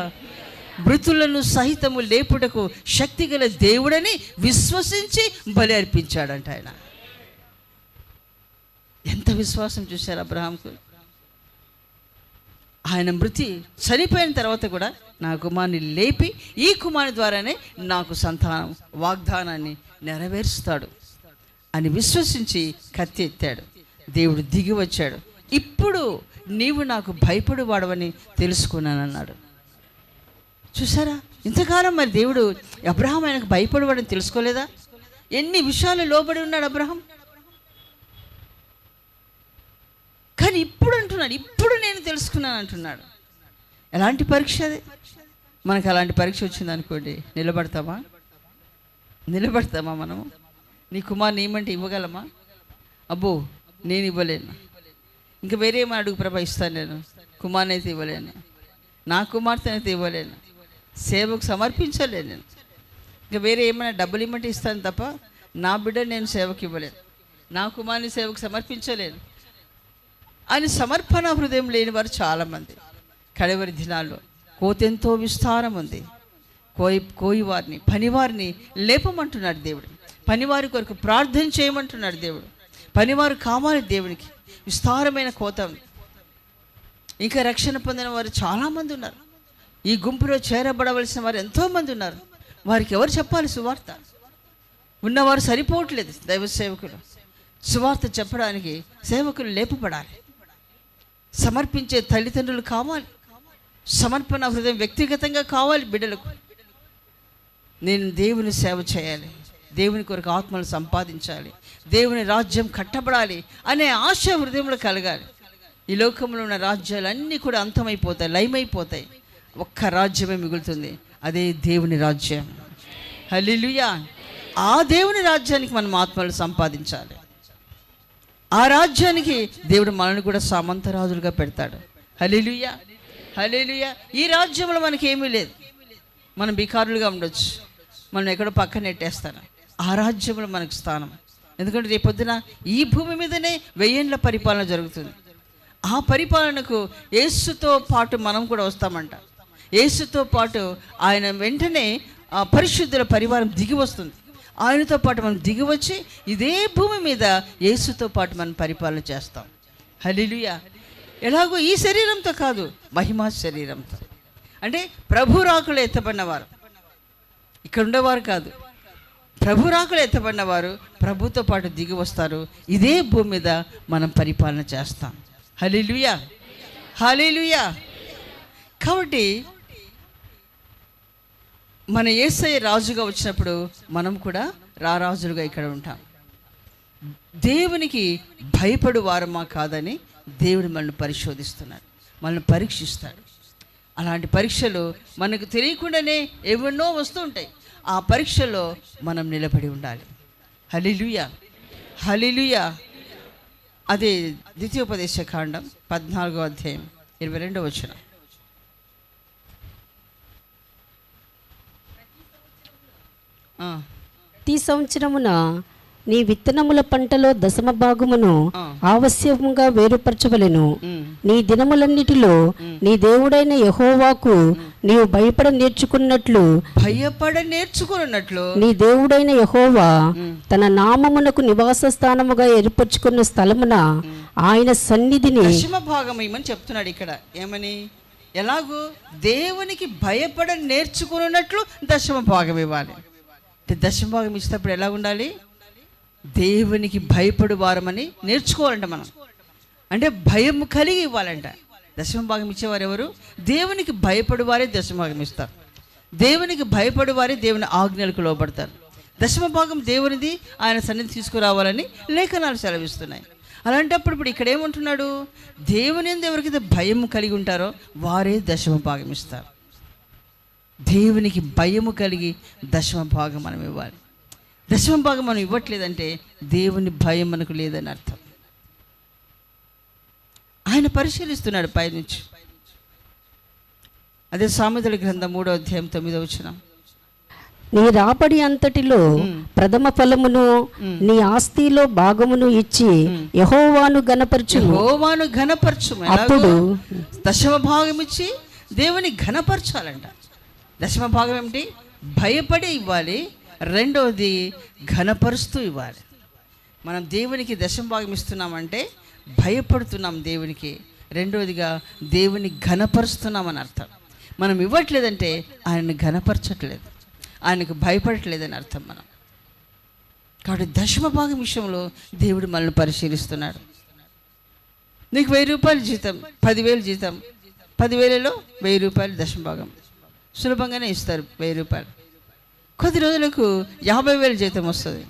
మృతులను సహితము లేపుటకు శక్తిగల దేవుడని విశ్వసించి బలి అర్పించాడంట ఆయన. ఎంత విశ్వాసం చూశారు అబ్రహాంకు. ఆయన మృతి చనిపోయిన తర్వాత కూడా నా కుమారుని లేపి ఈ కుమారుని ద్వారానే నాకు సంతానం వాగ్దానాన్ని నెరవేరుస్తాడు అని విశ్వసించి కత్తి ఎత్తాడు. దేవుడు దిగి వచ్చాడు. ఇప్పుడు నీవు నాకు భయపడువాడవని తెలుసుకున్నానన్నాడు. చూసారా, ఇంతకాలం మరి దేవుడు అబ్రహాం ఆయనకు భయపడవాడని తెలుసుకోలేదా? ఎన్ని విషయాలు లోబడి ఉన్నాడు అబ్రహాం. కానీ ఇప్పుడు అంటున్నాడు, ఇప్పుడు నేను తెలుసుకున్నాను అంటున్నాడు. ఎలాంటి పరీక్ష అది? మనకు అలాంటి పరీక్ష వచ్చింది అనుకోండి, నిలబడతామా మనము? నీ కుమారుని ఏమంటే ఇవ్వగలమా? అబ్బో నేను ఇవ్వలేను, ఇంకా వేరే ఏమో అడుగు ప్రభా ఇస్తాను, నేను కుమార్ని అయితే ఇవ్వలేను, నా కుమార్తెను అయితే ఇవ్వలేను, సేవకు సమర్పించలేను, నేను ఇంకా వేరే ఏమైనా డబ్బులు ఇమ్మంటే ఇస్తాను తప్ప నా బిడ్డ నేను సేవకు ఇవ్వలేను, నా కుమార్ని సేవకు సమర్పించలేను అని సమర్పణ హృదయం లేని వారు చాలామంది. కడవరి దినాల్లో కోతెంతో విస్తారం ఉంది. కోయివారిని పనివారిని లేపమంటున్నాడు దేవుడు. పనివారి కొరకు ప్రార్థన చేయమంటున్నాడు దేవుడు. పనివారు కావాలి దేవునికి. విస్తారమైన కోత ఉంది. ఇంకా రక్షణ పొందిన వారు చాలామంది ఉన్నారు. ఈ గుంపులో చేరబడవలసిన వారు ఎంతోమంది ఉన్నారు. వారికి ఎవరు చెప్పాలి సువార్త? ఉన్నవారు సరిపోవట్లేదు. దైవ సేవకులు సువార్త చెప్పడానికి సేవకులు లేపబడాలి. సమర్పించే తల్లిదండ్రులు కావాలి. సమర్పణ హృదయం వ్యక్తిగతంగా కావాలి బిడ్డలకు. నేను దేవుని సేవ చేయాలి, దేవుని కొరకు ఆత్మలు సంపాదించాలి, దేవుని రాజ్యం కట్టబడాలి అనే ఆశ హృదయంలో కలగాలి. ఈ లోకంలో ఉన్న రాజ్యాలన్నీ కూడా అంతమైపోతాయి, లయమైపోతాయి. ఒక్క రాజ్యమే మిగులుతుంది, అదే దేవుని రాజ్యం. హల్లెలూయా. ఆ దేవుని రాజ్యానికి మనం ఆత్మలు సంపాదించాలి. ఆ రాజ్యానికి దేవుడు మనల్ని కూడా సామంతరాజులుగా పెడతాడు. హల్లెలూయా, హల్లెలూయా. ఈ రాజ్యంలో మనకి ఏమీ లేదు. మనం బికారులుగా ఉండొచ్చు, మనం ఎక్కడో పక్కన నెట్టేస్తాను. ఆ రాజ్యంలో మనకు స్థానం. ఎందుకంటే రేపొద్దున ఈ భూమి మీదనే 1000 ఏళ్ల పరిపాలన జరుగుతుంది. ఆ పరిపాలనకు యేసుతో పాటు మనం కూడా వస్తామంట. యేసుతో పాటు ఆయన వెంటనే ఆ పరిశుద్ధుల పరివారం దిగి వస్తుంది. ఆయనతో పాటు మనం దిగి వచ్చి ఇదే భూమి మీద యేసుతో పాటు మనం పరిపాలన చేస్తాం. హల్లెలూయా. ఎలాగో ఈ శరీరంతో కాదు, మహిమా శరీరంతో. అంటే ప్రభు రాకులు ఎత్తబడినవారు ఇక్కడ ఉండేవారు కాదు. ప్రభు రాకులు ఎత్తబడినవారు ప్రభుతో పాటు దిగి వస్తారు. ఇదే భూమి మీద మనం పరిపాలన చేస్తాం. హల్లెలూయా, హల్లెలూయా. కాబట్టి మన యేసయ్య రాజుగా వచ్చినప్పుడు మనం కూడా రారాజులుగా ఇక్కడ ఉంటాం. దేవునికి భయపడు వారమా కాదని దేవుడు మనల్ని పరిశోధిస్తున్నాడు, మనల్ని పరీక్షిస్తాడు. అలాంటి పరీక్షలు మనకు తెలియకుండానే ఎన్నో వస్తూ ఉంటాయి. ఆ పరీక్షలో మనం నిలబడి ఉండాలి. హల్లెలూయా, హల్లెలూయా. అదే ద్వితీయోపదేశ కాండం 14వ అధ్యాయం 22వ వచనం. ప్రతి సంవత్సరమున నీ విత్తనముల పంటలో 10వ భాగమును ఆవశ్యకంగా వేరుపరచవలెను. నీ దినములన్నిటిలో నీ దేవుడైన యెహోవాకు నీవు భయపడ నేర్చుకున్నట్లు నీ దేవుడైన యెహోవా తన నామమునకు నివాస స్థానముగా ఏర్పరచుకున్న స్థలమున ఆయన సన్నిధిని దశమ భాగం ఇమ్మని చెప్తున్నాడు ఇక్కడ. ఏమని? ఎలాగూ దేవునికి భయపడ నేర్చుకున్నట్లు దశమ భాగం ఇవ్వాలి. అంటే దశమ భాగం ఇచ్చినప్పుడు ఎలా ఉండాలి? దేవునికి భయపడు వారమని నేర్చుకోవాలంట మనం. అంటే భయం కలిగి ఇవ్వాలంట. దశమ భాగం ఇచ్చేవారు ఎవరు? దేవునికి భయపడు వారే దశమ భాగం ఇస్తారు. దేవునికి భయపడు వారే దేవుని ఆజ్ఞలకు లోబడతారు. దశమ భాగం దేవునిది, ఆయన సన్నిధి తీసుకురావాలని లేఖనాలు సెలవిస్తున్నాయి. అలాంటప్పుడు ఇప్పుడు ఇక్కడ ఏమంటున్నాడు? దేవుని యందు ఎవరికైతే భయం కలిగి ఉంటారో వారే దశమ భాగం ఇస్తారు. దేవునికి భయము కలిగి దశమ భాగం మనం ఇవ్వాలి. దశమ భాగం మనం ఇవ్వట్లేదంటే దేవుని భయం మనకు లేదని అర్థం. ఆయన పరిశీలిస్తున్నాడు పైనుంచి. అదే సామెతల గ్రంథం 3వ అధ్యాయం 9వ వచనం. నీ రాబడి అంతటిలో ప్రథమ ఫలమును నీ ఆస్తిలో భాగమును ఇచ్చి యెహోవాను ఘనపరచు. అప్పుడు దశమ భాగం ఇచ్చి దేవుని ఘనపరచాలంట. దశమ భాగం ఏమిటి? భయపడి ఇవ్వాలి. రెండవది ఘనపరుస్తూ ఇవ్వాలి. మనం దేవునికి దశమ భాగం ఇస్తున్నామంటే భయపడుతున్నాం దేవునికి. రెండవదిగా దేవుని ఘనపరుస్తున్నామని అర్థం. మనం ఇవ్వట్లేదంటే ఆయనను ఘనపరచట్లేదు, ఆయనకు భయపడట్లేదని అర్థం మనం. కాబట్టి దశమ భాగం విషయంలో దేవుడు మనల్ని పరిశీలిస్తున్నాడు. నీకు 1000 రూపాయలు జీతం, 10,000 జీతం, 10,000లో 1000 రూపాయలు దశమ భాగం. సులభంగానే ఇస్తారు 1000 రూపాయలు. కొద్ది రోజులకు 50,000 జీతం వస్తుంది.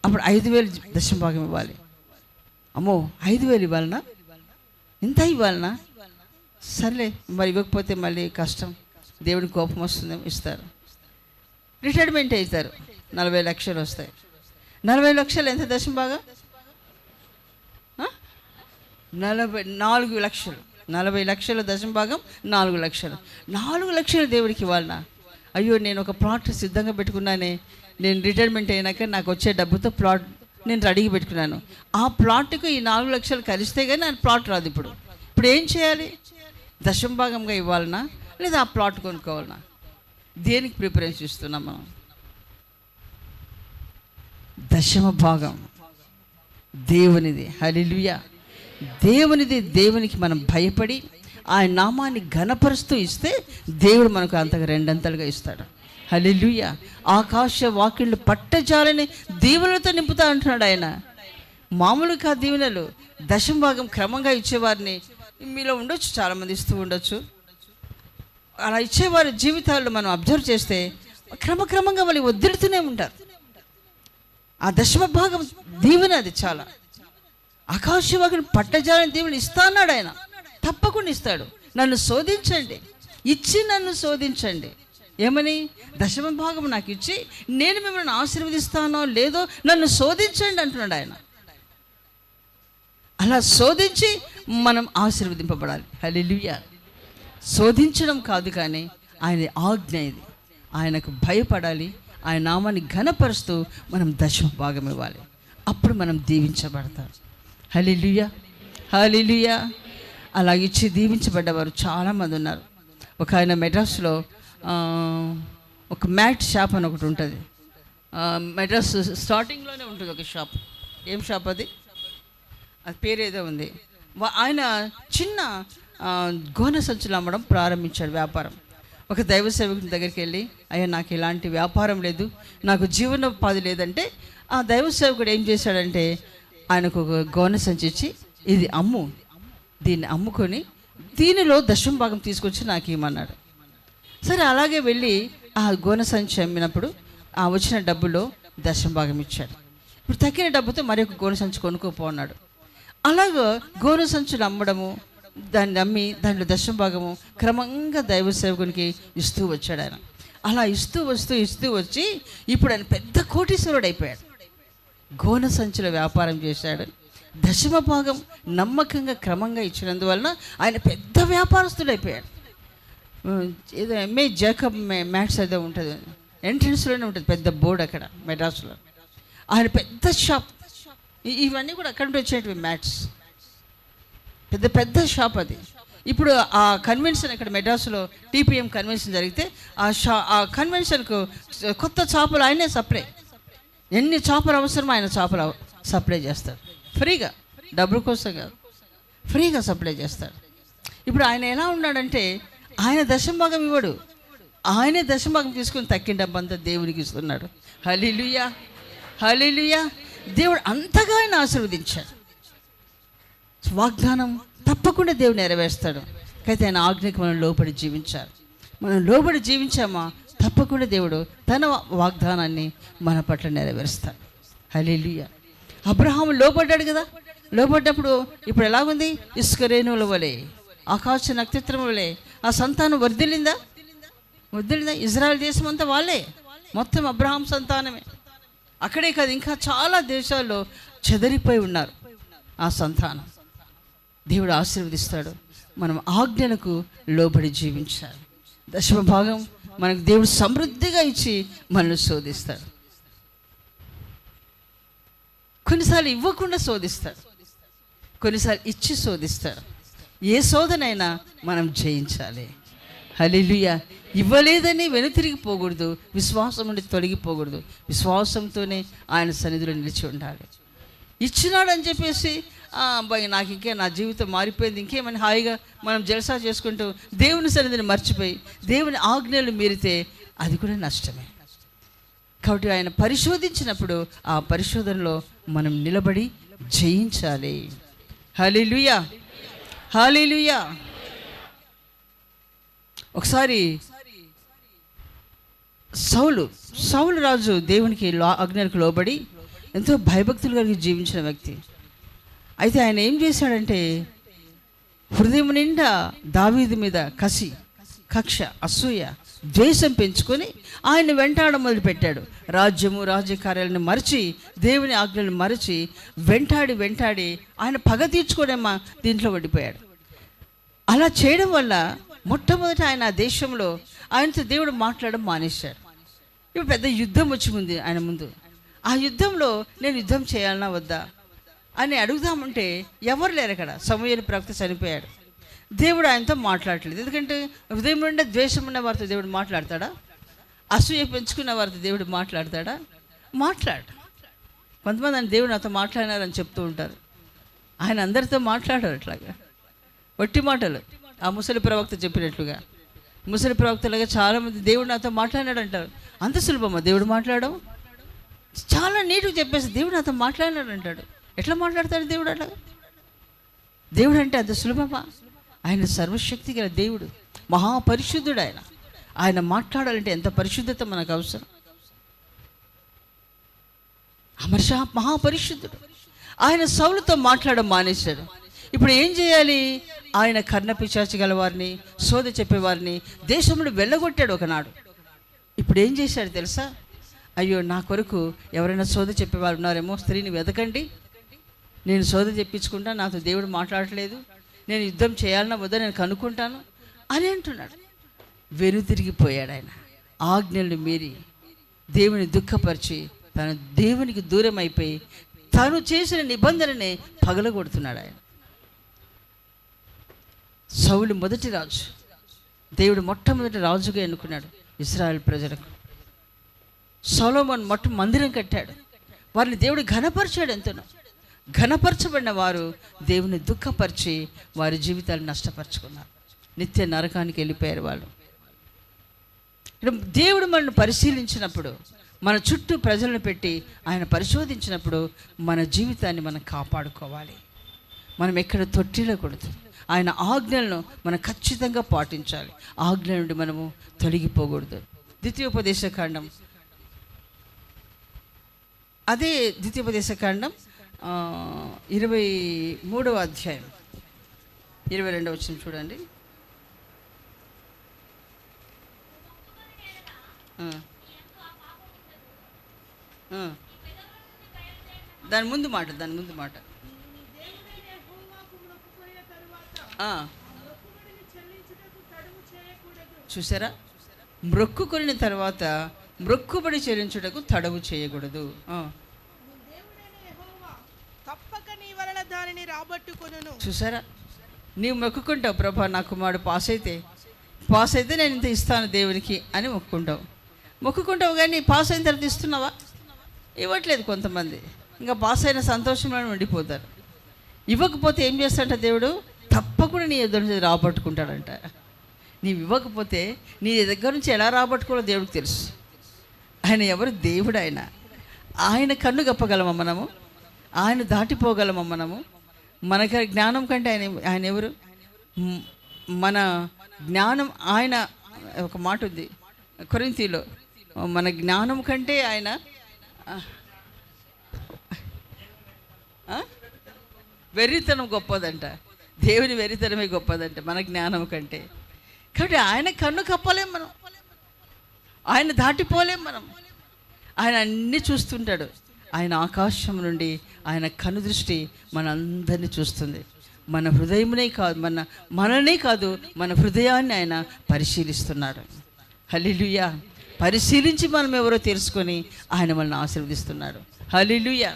అప్పుడు 5,000 దశమ భాగం ఇవ్వాలి. అమ్మో 5,000 ఇవ్వాలనా, ఇంత ఇవ్వాలనా, సర్లే మరి ఇవ్వకపోతే మళ్ళీ కష్టం, దేవుడికి కోపం వస్తుందేమో, ఇస్తారు. రిటైర్మెంట్ అవుతారు, 40 లక్షలు వస్తాయి. 40 లక్షలు ఎంత దశమ భాగం? 4 లక్షలు. 40 లక్షల దశమ భాగం 4 లక్షలు. 4 లక్షలు దేవుడికి ఇవ్వాలనా? అయ్యో నేను ఒక ప్లాట్ సిద్ధంగా పెట్టుకున్నానే, నేను రిటైర్మెంట్ అయినాక నాకు వచ్చే డబ్బుతో ప్లాట్ నేను రెడీగా పెట్టుకున్నాను. ఆ ప్లాట్కు ఈ 4 లక్షలు కలిస్తే కానీ నాకు ప్లాట్ రాదు. ఇప్పుడు ఏం చేయాలి? దశమ భాగంగా ఇవ్వాలనా లేదా ఆ ప్లాట్ కొనుక్కోవాలనా? దేనికి ప్రిఫరెన్స్ ఇస్తున్నాం మనం? దశమ భాగం దేవునిది. హల్లెలూయా. దేవునిది. దేవునికి మనం భయపడి ఆయన నామాన్ని ఘనపరుస్తూ ఇస్తే దేవుడు మనకు అంతగా 2 అంతలుగా ఇస్తాడు. హల్లెలూయా. ఆకాశ వాకిళ్ళు పట్టజాలని దీవెనలతో నింపుతా అంటున్నాడు ఆయన. మామూలుగా దీవెనలు దశమ భాగం క్రమంగా ఇచ్చేవారిని మీలో ఉండొచ్చు, చాలామంది ఇస్తూ ఉండొచ్చు. అలా ఇచ్చేవారి జీవితాల్లో మనం అబ్జర్వ్ చేస్తే క్రమక్రమంగా వాళ్ళు వదిలితూనే ఉంటారు. ఆ దశమ భాగం దీవెన అది చాలా. ఆకాశవాకుని పట్టజాలని దేవుని ఇస్తా అన్నాడు ఆయన. తప్పకుండా ఇస్తాడు. నన్ను శోధించండి, ఇచ్చి నన్ను శోధించండి. ఏమని? దశమ భాగం నాకు ఇచ్చి నేను మిమ్మల్ని ఆశీర్వదిస్తానో లేదో నన్ను శోధించండి అంటున్నాడు ఆయన. అలా శోధించి మనం ఆశీర్వదింపబడాలి. హల్లెలూయా. శోధించడం కాదు కానీ ఆయన ఆజ్ఞ ఇది. ఆయనకు భయపడాలి, ఆయన నామాన్ని ఘనపరుస్తూ మనం దశమ భాగం ఇవ్వాలి. అప్పుడు మనం దీవించబడతాం. హల్లెలూయా. హల్లెలూయా. అలా ఇచ్చి దీవించబడ్డవారు చాలామంది ఉన్నారు. ఒక ఆయన మెడ్రాస్లో ఒక మ్యాట్ షాప్ అని ఒకటి ఉంటుంది. మెడ్రాస్ స్టార్టింగ్లోనే ఉంటుంది ఒక షాప్. ఏం షాప్ అది? అది పేరు ఏదో ఉంది. ఆయన చిన్న గోనె సంచులు అమ్మడం ప్రారంభించాడు, వ్యాపారం. ఒక దైవ సేవకుని దగ్గరికి వెళ్ళి, అయ్యా నాకు ఇలాంటి వ్యాపారం లేదు, నాకు జీవనోపాధి లేదంటే ఆ దైవ సేవకుడు ఏం చేశాడంటే ఆయనకు ఒక గోనె సంచి ఇచ్చి, ఇది అమ్ము, దీన్ని అమ్ముకొని దీనిలో దశమ భాగం తీసుకొచ్చి నాకు ఇవ్వమన్నాడు. సరే అలాగే వెళ్ళి ఆ గోనె సంచి అమ్మినప్పుడు ఆ వచ్చిన డబ్బులో దశమ భాగం ఇచ్చాడు. ఇప్పుడు తగ్గిన డబ్బుతో మరొక గోనె సంచి కొనుక్కోపోన్నాడు. అలాగ గోనె సంచులు అమ్మడము, దాన్ని అమ్మి దాంట్లో దశమ భాగము క్రమంగా దైవ సేవకునికి ఇస్తూ వచ్చాడు ఆయన. అలా ఇస్తూ వచ్చి ఇప్పుడు ఆయన పెద్ద కోటీశ్వరుడు అయిపోయాడు. గోనె సంచుల వ్యాపారం చేశాడు. దశమ భాగం నమ్మకంగా క్రమంగా ఇచ్చినందువలన ఆయన పెద్ద వ్యాపారస్తుడు అయిపోయాడు. ఏదో ఎంఏ జాకబ్ మ్యాట్స్ ఏదో ఉంటుంది, ఎంట్రన్స్లోనే ఉంటుంది పెద్ద బోర్డు అక్కడ మెడ్రాస్లో. ఆయన పెద్ద షాప్. ఇవన్నీ కూడా అక్కడ నుండి వచ్చేటివి మ్యాట్స్. పెద్ద పెద్ద షాప్ అది. ఇప్పుడు ఆ కన్వెన్షన్ ఇక్కడ మెడ్రాస్లో టీపీఎం కన్వెన్షన్ జరిగితే ఆ కన్వెన్షన్కు కొత్త చేపలు ఆయనే సప్లై. ఎన్ని చేపలు అవసరమో ఆయన చేపలు సప్లై చేస్తాడు ఫ్రీగా, డబ్బుల కోసం కాదు, ఫ్రీగా సప్లై చేస్తాడు. ఇప్పుడు ఆయన ఎలా ఉన్నాడంటే ఆయన దశమ భాగం ఇవ్వడు, ఆయనే దశమ భాగం తీసుకుని తక్కిన డబ్బంతా దేవునికి ఇస్తున్నాడు. హల్లెలూయా. హల్లెలూయా. దేవుడు అంతగా ఆయన ఆశీర్వదించాడు. వాగ్దానం తప్పకుండా దేవుడు నెరవేరుస్తాడు. అయితే ఆయన ఆజ్ఞకి మనం లోబడి జీవించాలి. మనం లోబడి జీవించామా తప్పకుండా దేవుడు తన వాగ్దానాన్ని మన పట్ల నెరవేరుస్తాడు. హల్లెలూయా. అబ్రహాము లోబడ్డాడు కదా. లోబడ్డప్పుడు ఇప్పుడు ఎలాగుంది? ఇసుక రేణువుల వలె, ఆకాశ నక్షత్రం వలె ఆ సంతానం వర్ధిల్లిందా? ఇజ్రాయెల్ దేశం అంతా వాళ్ళే, మొత్తం అబ్రహాం సంతానమే. అక్కడే కాదు, ఇంకా చాలా దేశాల్లో చెదరిపోయి ఉన్నారు ఆ సంతానం. దేవుడు ఆశీర్వదిస్తాడు. మనం ఆజ్ఞలకు లోబడి జీవించాలి. దశమ భాగం మనకు దేవుడు సమృద్ధిగా ఇచ్చి మనల్ని శోధిస్తాడు. కొన్నిసార్లు ఇవ్వకుండా శోధిస్తాడు, కొన్నిసార్లు ఇచ్చి శోధిస్తాడు. ఏ శోధనైనా మనం జయించాలి. హల్లెలూయా. ఇవ్వలేదని వెనుతిరిగి పోకూడదు, విశ్వాసం నుండి తొలగిపోకూడదు. విశ్వాసంతోనే ఆయన సన్నిధిలో నిలిచి ఉండాలి. ఇచ్చినాడని చెప్పేసి అబ్బాయి నాకు ఇంకే నా జీవితం మారిపోయింది ఇంకేమని హాయిగా మనం జలసా చేసుకుంటూ దేవుని సన్నిధిని మర్చిపోయి దేవుని ఆజ్ఞలు మీరితే అది కూడా నష్టమే. కాబట్టి ఆయన పరిశోధించినప్పుడు ఆ పరిశోధనలో మనం నిలబడి జయించాలి. హల్లెలూయా. హల్లెలూయా. ఒకసారి సౌలు రాజు దేవునికి ఆజ్ఞలకు లోబడి ఎంతో భయభక్తులు కలిగి జీవించిన వ్యక్తి. అయితే ఆయన ఏం చేశాడంటే హృదయం నిండా దావీదు మీద కసి, కక్ష, అసూయ, ద్వేషం పెంచుకొని ఆయన వెంటాడడం మొదలుపెట్టాడు. రాజ్యము, రాజ్యకార్యాలను మరచి, దేవుని ఆజ్ఞలను మరచి వెంటాడి ఆయన పగ తీర్చుకోవడమా దీంట్లో పడిపోయాడు. అలా చేయడం వల్ల మొట్టమొదట ఆయన ఆ దేశంలో ఆయనతో దేవుడు మాట్లాడడం మానేశాడు. ఇప్పుడు పెద్ద యుద్ధం వచ్చి ఉంది ఆయన ముందు. ఆ యుద్ధంలో నేను యుద్ధం చేయాలన్నా వద్దా అని అడుగుదామంటే ఎవరు లేరు అక్కడ. సమూయేలు ప్రవక్త చనిపోయాడు. దేవుడు ఆయనతో మాట్లాడట్లేదు. ఎందుకంటే హృదయం నుండి ద్వేషం ఉన్న వారితో దేవుడు మాట్లాడతాడా? అసూయ పెంచుకున్న వారితో దేవుడు మాట్లాడతాడా? మాట్లాడు. కొంతమంది ఆయన దేవుడు నాతో మాట్లాడినారని చెప్తూ ఉంటారు. ఆయన అందరితో మాట్లాడారు. అట్లాగా వట్టి మాటలు. ఆ ముసలి ప్రవక్త చెప్పినట్లుగా, ముసలి ప్రవక్తలుగా చాలామంది దేవుడు నాతో మాట్లాడినాడు అంటారు. అంత సులభమా దేవుడు మాట్లాడడం? చాలా నీట్గా చెప్పేసి దేవుడు నాతో మాట్లాడినాడు అంటాడు. ఎట్లా మాట్లాడతాడు దేవుడు? అట్లా దేవుడు అంటే అంత సులభమా? ఆయన సర్వశక్తి గల దేవుడు, మహాపరిశుద్ధుడు. ఆయన మాట్లాడాలంటే ఎంత పరిశుద్ధత మనకు అవసరం. అమర్షా మహాపరిశుద్ధుడు. ఆయన సౌలుతో మాట్లాడడం మానేశాడు. ఇప్పుడు ఏం చేయాలి? ఆయన కర్ణపిశాచి గల వారిని, సోద చెప్పేవారిని దేశంలో వెళ్ళగొట్టాడు ఒకనాడు. ఇప్పుడు ఏం చేశాడు తెలుసా? అయ్యో, నా కొరకు ఎవరైనా సోద చెప్పేవారు ఉన్నారేమో, స్త్రీని వెతకండి, నేను సోద చెప్పించుకుంటా, నాతో దేవుడు మాట్లాడట్లేదు, నేను యుద్ధం చేయాలన్నా వద్దా నేను కనుక్కుంటాను అని అంటున్నాడు. వెనుతిరిగిపోయాడు. ఆయన ఆజ్ఞలను మీరి దేవుని దుఃఖపరిచి తను దేవునికి దూరం అయిపోయి తను చేసిన నిబంధననే పగలగొడుతున్నాడు. ఆయన సౌలు మొదటి రాజు. దేవుడు మొట్టమొదటి రాజుగా ఎన్నుకున్నాడు ఇశ్రాయేల్ ప్రజలకు. సొలొమోను మందిరం కట్టాడు. వారిని దేవుడు ఘనపరిచాడు. ఎంతనో ఘనపరచబడిన వారు దేవుని దుఃఖపరిచి వారి జీవితాలు నష్టపరుచుకున్నారు. నిత్య నరకానికి వెళ్ళిపోయారు వాళ్ళు. ఇక్కడ దేవుడు మనల్ని పరిశీలించినప్పుడు, మన చుట్టూ ప్రజలను పెట్టి ఆయన పరిశోధించినప్పుడు మన జీవితాన్ని మనం కాపాడుకోవాలి. మనం ఎక్కడ తొట్టిల్లకూడదు. ఆయన ఆజ్ఞలను మనం ఖచ్చితంగా పాటించాలి. ఆజ్ఞ నుండి మనము తొలగిపోకూడదు. ద్వితీయోపదేశకాండం, అదే ద్వితీయోపదేశకాండం 23వ అధ్యాయం 22వ వచనం చూడండి. దాని ముందు మాట చూసారా? మ్రొక్కుకొనిన తర్వాత మ్రొక్కుబడి చెల్లించుటకు తడవు చేయకూడదు. చూసారా? నీవు మొక్కుకుంటావు, ప్రభా నా కుమారుడు పాస్ అయితే నేను ఇంత ఇస్తాను దేవునికి అని మొక్కుకుంటావు కానీ పాస్ అయిన తర్వాత ఇస్తున్నావా? ఇవ్వట్లేదు. కొంతమంది ఇంకా పాస్ అయిన సంతోషంలో ఉండిపోతారు. ఇవ్వకపోతే ఏం చేస్తాడంట దేవుడు? తప్పకుండా నీ దగ్గర నుంచి రాబట్టుకుంటాడంట. నీవు ఇవ్వకపోతే నీ దగ్గర నుంచి ఎలా రాబట్టుకోవాలో దేవుడికి తెలుసు. ఆయన ఎవరు? దేవుడు. ఆయన కన్ను గప్పగలమా మనము? ఆయన దాటిపోగలమా మనము? మనకి జ్ఞానం కంటే ఆయన ఎవరు? మన జ్ఞానం ఆయన. ఒక మాట ఉంది కొరింథీలో, మన జ్ఞానం కంటే ఆయన వెర్రితనం గొప్పదంట. దేవుని వెర్రితనమే గొప్పదంట మన జ్ఞానం కంటే. కాబట్టి ఆయన కన్ను కప్పలేం మనం, ఆయన దాటిపోలేం మనం. ఆయన అన్నీ చూస్తుంటాడు. ఆయన ఆకాశం నుండి ఆయన కను దృష్టి మనందరినీ చూస్తుంది. మన హృదయమునే కాదు, మననే కాదు, మన హృదయాన్ని ఆయన పరిశీలిస్తున్నాడు. హల్లెలూయా. పరిశీలించి మనం ఎవరో తెలుసుకొని ఆయన మనల్ని ఆశీర్వదిస్తున్నాడు. హల్లెలూయా.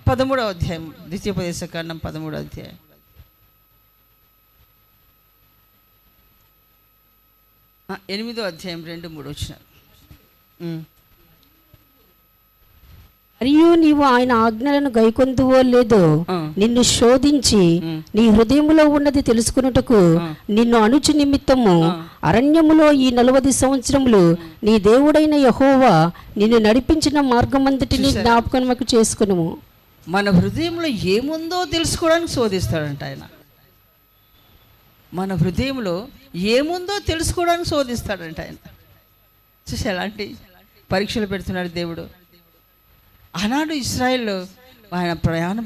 13వ అధ్యాయం ద్వితీయోపదేశకాండం 13వ అధ్యాయం 8వ అధ్యాయం 2-3 వచనాలు. మరియు నీవు ఆయన ఆజ్ఞలను గైకొందువో లేదో నిన్ను శోధించి నీ హృదయములో ఉన్నది తెలుసుకున్నటకు నిన్ను అణుచు నిమిత్తము అరణ్యములో ఈ 40 సంవత్సరములు నీ దేవుడైన యెహోవా నిన్ను నడిపించిన మార్గమంతటిని జ్ఞాపకముకు చేసుకునుము. మన హృదయంలో ఏముందో తెలుసుకోవడానికి శోధిస్తాడంట ఆయన. మన హృదయంలో ఏముందో తెలుసుకోవడానికి శోధిస్తాడంట ఆయన. చూసి ఎలాంటి పరీక్షలు పెడుతున్నాడు దేవుడు. ఆనాడు ఇశ్రాయేల్లో ఆయన ప్రయాణం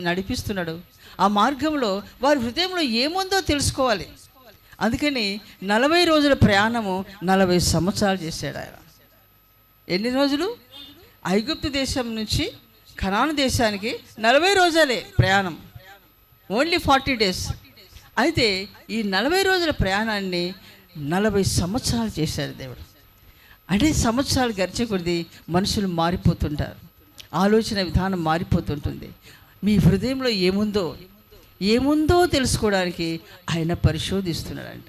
నడిపిస్తున్నాడు. ఆ మార్గంలో వారి హృదయంలో ఏముందో తెలుసుకోవాలి. అందుకని 40 రోజుల ప్రయాణము 40 సంవత్సరాలు చేశాడు ఆయన. ఎన్ని రోజులు? ఐగుప్తు దేశం నుంచి కనాను దేశానికి 40 రోజులే ప్రయాణం, ఓన్లీ 40 days. అయితే ఈ 40 రోజుల ప్రయాణాన్ని 40 సంవత్సరాలు చేశాడు దేవుడు. అంటే సంవత్సరాలు గడిచే కొద్దీ మనుషులు మారిపోతుంటారు, ఆలోచన విధానం మారిపోతుంటుంది. మీ హృదయంలో ఏముందో తెలుసుకోవడానికి ఆయన పరిశోధిస్తున్నాడంట.